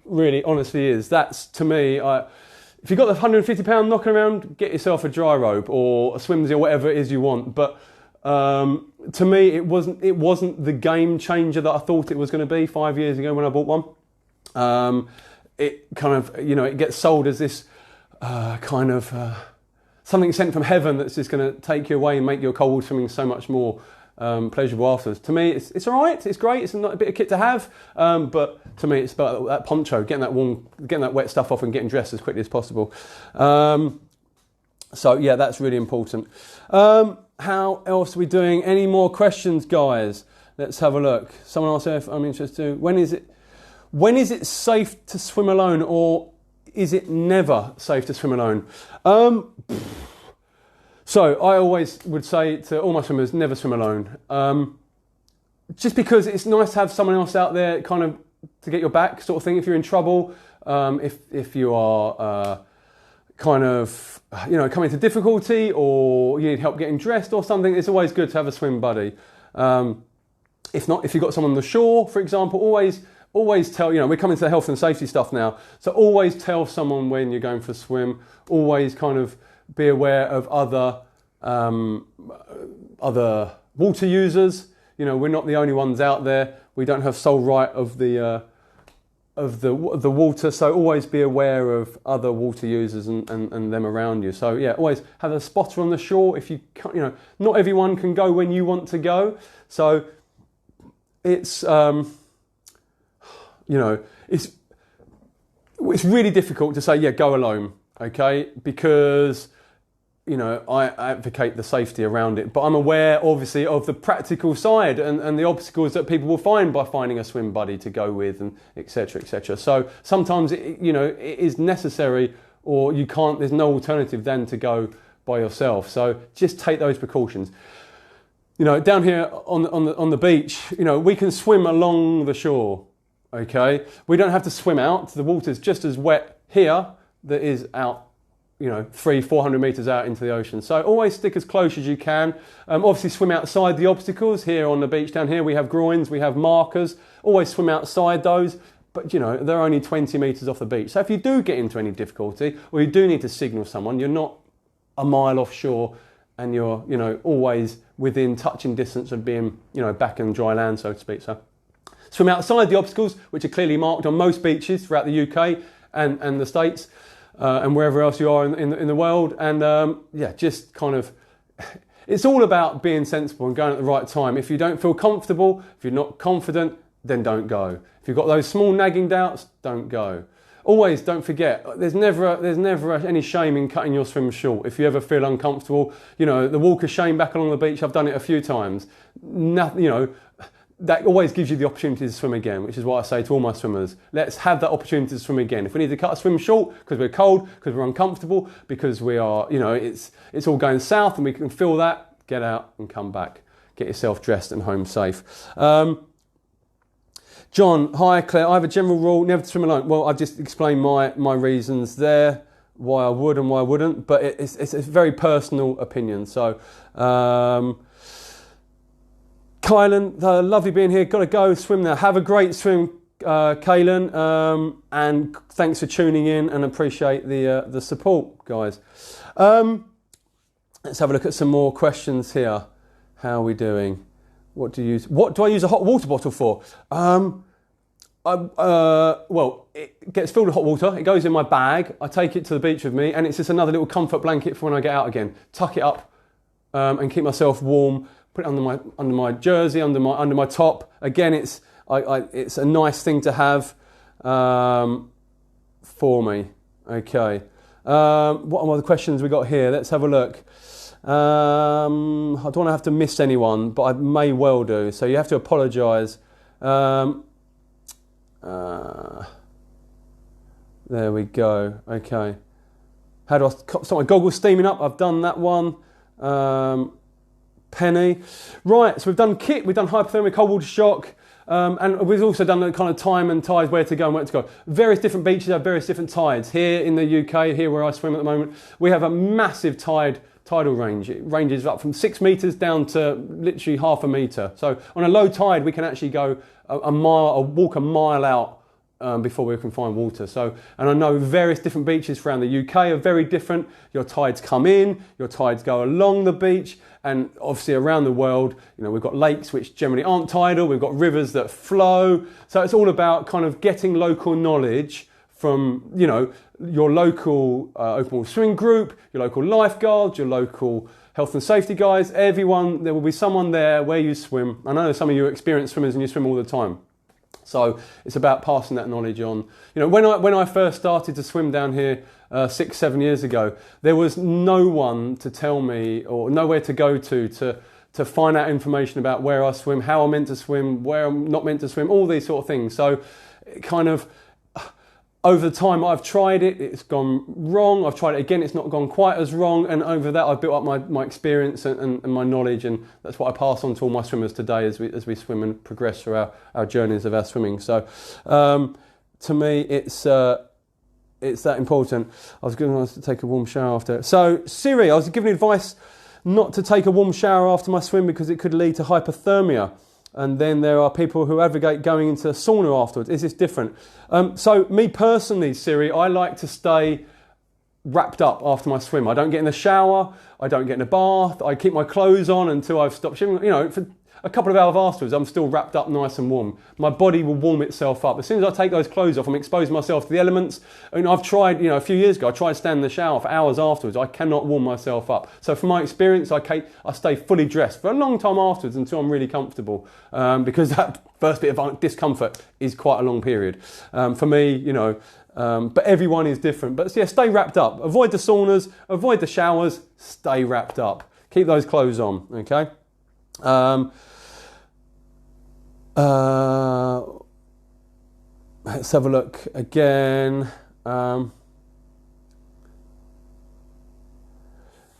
Really, honestly is. That's, to me, if you've got the £150 knocking around, get yourself a dry rope or a swimsuit or whatever it is you want. But to me, it wasn't the game changer that I thought it was going to be 5 years ago when I bought one. It kind of, it gets sold as this kind of something sent from heaven that's just going to take you away and make your cold swimming so much more pleasurable afterwards. To me, it's all right. It's great. It's a bit of kit to have, but to me, it's about that poncho, getting that warm, getting that wet stuff off, and getting dressed as quickly as possible. So yeah, that's really important. How else are we doing? Any more questions, guys? Let's have a look. Someone asked if I'm interested. When is it safe to swim alone, or is it never safe to swim alone? So I always would say to all my swimmers, never swim alone. Just because it's nice to have someone else out there kind of to get your back sort of thing if you're in trouble, if you are kind of, coming to difficulty or you need help getting dressed or something, it's always good to have a swim buddy. If not, if you've got someone on the shore, for example, always tell, we're coming to the health and safety stuff now, so always tell someone when you're going for a swim. Always kind of be aware of other water users. We're not the only ones out there. We don't have sole right of the water, so always be aware of other water users and them around you. So yeah, always have a spotter on the shore. If you can't, not everyone can go when you want to go, so it's it's really difficult to say, yeah, go alone, okay? Because, I advocate the safety around it, but I'm aware, obviously, of the practical side and the obstacles that people will find by finding a swim buddy to go with, and et cetera, et cetera. So sometimes, it is necessary, or you can't, there's no alternative than to go by yourself. So just take those precautions. Down here on the beach, we can swim along the shore. Okay, we don't have to swim out. The water's just as wet here that is out, 300-400 meters out into the ocean. So always stick as close as you can. Obviously swim outside the obstacles. Here on the beach down here, we have groins, we have markers. Always swim outside those, but they're only 20 meters off the beach. So if you do get into any difficulty, or you do need to signal someone, you're not a mile offshore and you're, always within touching distance of being, back in dry land, so to speak. So swim outside the obstacles, which are clearly marked on most beaches throughout the UK and the States and wherever else you are in the world. And just kind of, it's all about being sensible and going at the right time. If you don't feel comfortable, if you're not confident, then don't go. If you've got those small nagging doubts, don't go. Always don't forget, there's never any shame in cutting your swim short. If you ever feel uncomfortable, the walk of shame back along the beach, I've done it a few times. Nothing, that always gives you the opportunity to swim again, which is what I say to all my swimmers. Let's have that opportunity to swim again. If we need to cut a swim short because we're cold, because we're uncomfortable, because we are, it's all going south and we can feel that, get out and come back. Get yourself dressed and home safe. John, hi Claire, I have a general rule, never to swim alone. Well, I've just explained my reasons there, why I would and why I wouldn't, but it's a very personal opinion. So, Kylan, lovely being here. Got to go swim now. Have a great swim, Kylan, and thanks for tuning in and appreciate the support, guys. Let's have a look at some more questions here. How are we doing? What do you use? What do I use a hot water bottle for? Well, it gets filled with hot water. It goes in my bag. I take it to the beach with me, and it's just another little comfort blanket for when I get out again. Tuck it up and keep myself warm. Put it under my jersey, under my top. Again, it's a nice thing to have for me. Okay. What are the questions we got here? Let's have a look. I don't want to have to miss anyone, but I may well do. So you have to apologise. There we go. Okay. How do I start my goggles steaming up? I've done that one. Penny. Right, so we've done kit, we've done hypothermia, cold water shock, and we've also done the kind of time and tides, where to go and where to go. Various different beaches have various different tides. Here in the UK, here where I swim at the moment, we have a massive tidal range. It ranges up from 6 metres down to literally half a metre. So on a low tide, we can actually go a mile, or walk a mile out before we can find water. So, and I know various different beaches around the UK are very different. Your tides come in, your tides go along the beach, and obviously around the world, you know, we've got lakes which generally aren't tidal, we've got rivers that flow. So it's all about kind of getting local knowledge from, you know, your local open water swimming group, your local lifeguards, your local health and safety guys, everyone. There will be someone there where you swim. I know some of you are experienced swimmers and you swim all the time. So it's about passing that knowledge on. You know, when I first started to swim down here 6-7 years ago, there was no one to tell me, or nowhere to go to find out information about where I swim, how I'm meant to swim, where I'm not meant to swim, all these sort of things. So it kind of, over the time I've tried it, it's gone wrong. I've tried it again, it's not gone quite as wrong. And over that I've built up my experience and my knowledge, and that's what I pass on to all my swimmers today as we swim and progress through our journeys of our swimming. So to me it's that important. I was going to take a warm shower after. So Siri, I was given advice not to take a warm shower after my swim because it could lead to hypothermia. And then there are people who advocate going into a sauna afterwards. Is this different? So me personally, Siri, I like to stay wrapped up after my swim. I don't get in the shower. I don't get in a bath. I keep my clothes on until I've stopped swimming. You know, for a couple of hours afterwards, I'm still wrapped up nice and warm. My body will warm itself up. As soon as I take those clothes off, I'm exposing myself to the elements. And I've tried, you know, a few years ago, I tried standing in the shower for hours afterwards. I cannot warm myself up. So from my experience, I stay fully dressed for a long time afterwards until I'm really comfortable. Because that first bit of discomfort is quite a long period. For me, you know, but everyone is different. But yeah, stay wrapped up. Avoid the saunas, avoid the showers, stay wrapped up. Keep those clothes on, okay? Let's have a look again.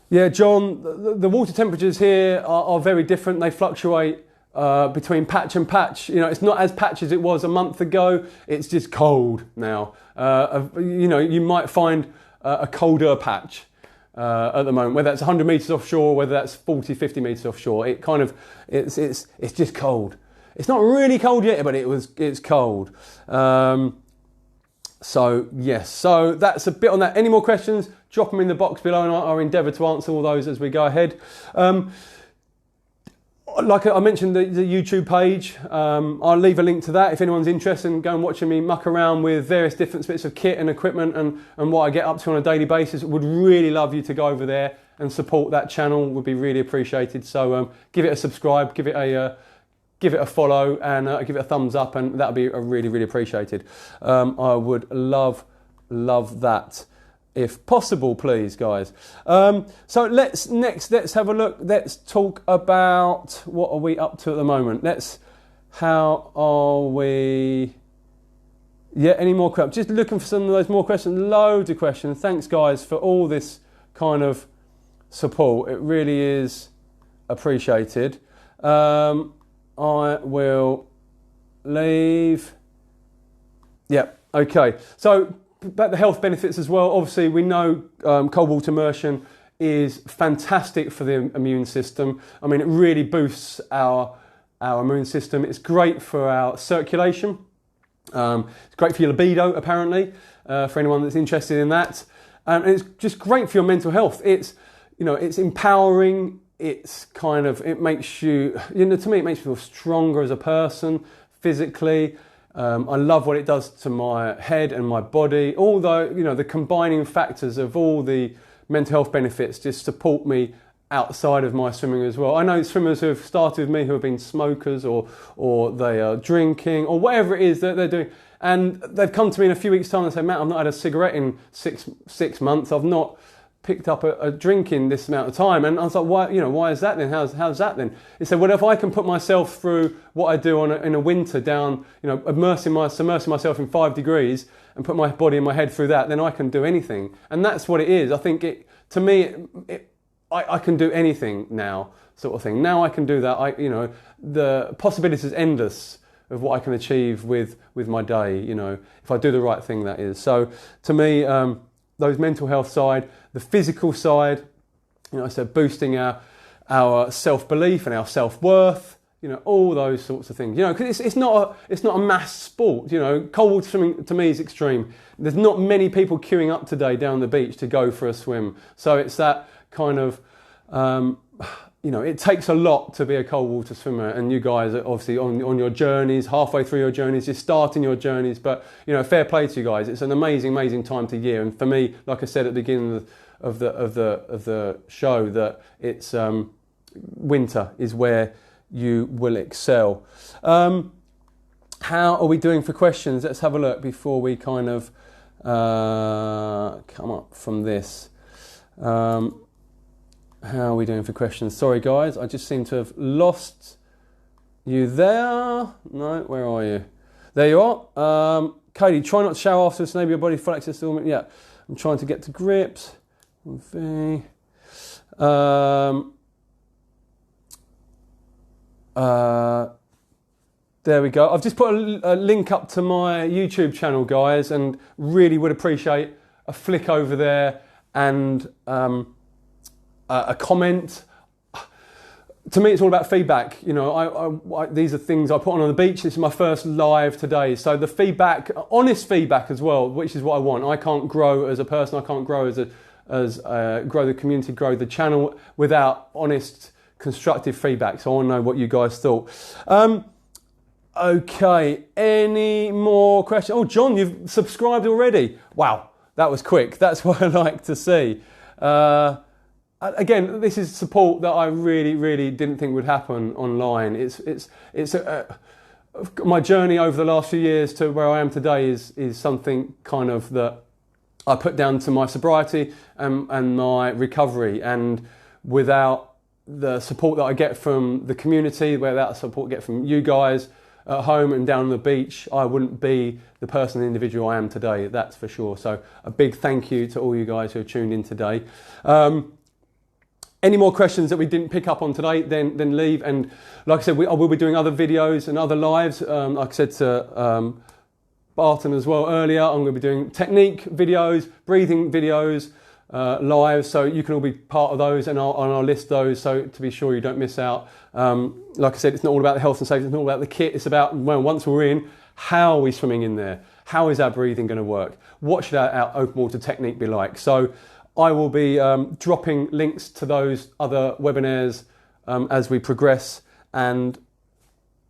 Yeah, John, the water temperatures here are very different. They fluctuate between patch and patch. You know, it's not as patch as it was a month ago. It's just cold now. You know, you might find a colder patch at the moment, whether that's 100 metres offshore, whether that's 40, 50 metres offshore. It kind of, it's just cold. It's not really cold yet, but it's cold. So yes, so that's a bit on that. Any more questions? Drop them in the box below, and I'll endeavour to answer all those as we go ahead. Like I mentioned, the YouTube page, I'll leave a link to that if anyone's interested in going watching me muck around with various different bits of kit and equipment and what I get up to on a daily basis. Would really love you to go over there and support that channel. Would be really appreciated. So give it a subscribe, give it a follow, and give it a thumbs up, and that'll be really, really appreciated. I would love that. If possible, please, guys. So let's have a look. Let's talk about what are we up to at the moment. How are we? Yeah, any more questions? Just looking for some of those more questions. Loads of questions. Thanks, guys, for all this kind of support. It really is appreciated. I will leave. Yeah, okay. So about the health benefits as well. Obviously, we know cold water immersion is fantastic for the immune system. I mean, it really boosts our immune system. It's great for our circulation. It's great for your libido, apparently, for anyone that's interested in that. And it's just great for your mental health. It's empowering. it's kind of, it makes you, to me, it makes me feel stronger as a person, physically. I love what it does to my head and my body. Although, the combining factors of all the mental health benefits just support me outside of my swimming as well. I know swimmers who have started with me who have been smokers or they are drinking or whatever it is that they're doing. And they've come to me in a few weeks' time and say, Matt, I've not had a cigarette in six months. I've not picked up a drink in this amount of time. And I was like, why is that then? How's that then? He said, well, if I can put myself through what I do in a winter down, submersing myself in 5 degrees and put my body and my head through that, then I can do anything. And that's what it is. I think I can do anything now, sort of thing. Now I can do that. The possibilities is endless of what I can achieve with my day, if I do the right thing, that is. So to me, those mental health side, the physical side, I said boosting our self-belief and our self-worth, all those sorts of things, because it's not a mass sport, cold water swimming to me is extreme. There's not many people queuing up today down the beach to go for a swim. So it's that kind of, it takes a lot to be a cold water swimmer, and you guys are obviously on your journeys, halfway through your journeys, you're starting your journeys, but fair play to you guys. It's an amazing time to year, and for me, like I said at the beginning of the show, that it's winter is where you will excel. How are we doing for questions? Let's have a look before we kind of come up from this. How are we doing for questions? Sorry guys, I just seem to have lost you there. No, where are you? There you are. Katie, try not to shower afterwards, maybe your body flexes still. Yeah, I'm trying to get to grips. There we go. I've just put a link up to my YouTube channel, guys, and really would appreciate a flick over there and a comment. To me, it's all about feedback. These are things I put on the beach. This is my first live today. So the feedback, honest feedback as well, which is what I want. I can't grow as a person. I can't grow grow the community, grow the channel without honest, constructive feedback. So I want to know what you guys thought. Okay, any more questions? Oh, John, you've subscribed already. Wow, that was quick. That's what I like to see. Again, this is support that I really didn't think would happen online. It's my journey over the last few years to where I am today is something kind of that I put down to my sobriety and my recovery. And without the support that I get from the community, without the support I get from you guys at home and down on the beach, I wouldn't be the person, the individual I am today. That's for sure. So a big thank you to all you guys who have tuned in today. Any more questions that we didn't pick up on today, then leave. And like I said, I will be doing other videos and other lives. Like I said to Barton as well earlier, I'm going to be doing technique videos, breathing videos, live, so you can all be part of those, and I'll list those so to be sure you don't miss out. Like I said, it's not all about the health and safety, it's not all about the kit, it's about, well, once we're in, how are we swimming in there? How is our breathing going to work? What should our open water technique be like? So I will be dropping links to those other webinars as we progress, and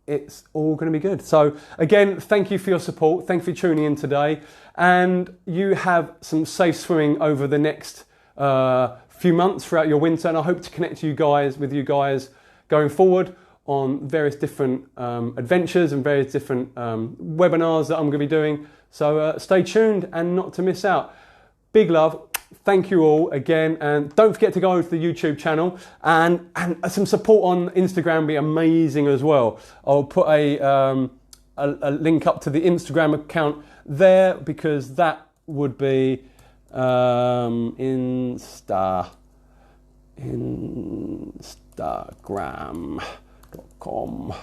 it's all going to be good. So again, thank you for your support. Thank you for tuning in today. And you have some safe swimming over the next few months throughout your winter. And I hope to connect with you guys going forward on various different adventures and various different webinars that I'm going to be doing. So stay tuned and not to miss out. Big love. Thank you all again, and don't forget to go over to the YouTube channel, and some support on Instagram would be amazing as well. I'll put a link up to the Instagram account there, because that would be instagram.com,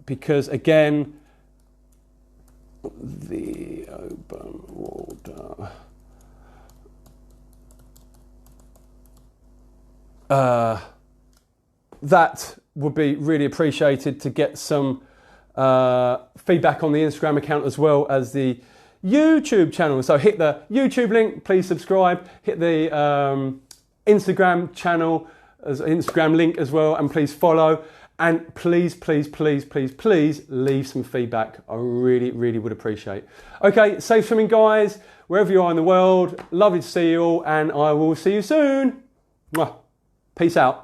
because again, the open water that would be really appreciated, to get some feedback on the Instagram account as well as the YouTube channel. So hit the YouTube link, please subscribe, hit the Instagram channel, as an Instagram link as well, and please follow. And please, please, please, please, please leave some feedback. I really, really would appreciate. Okay, safe swimming, guys, wherever you are in the world. Lovely to see you all, and I will see you soon. Mwah. Peace out.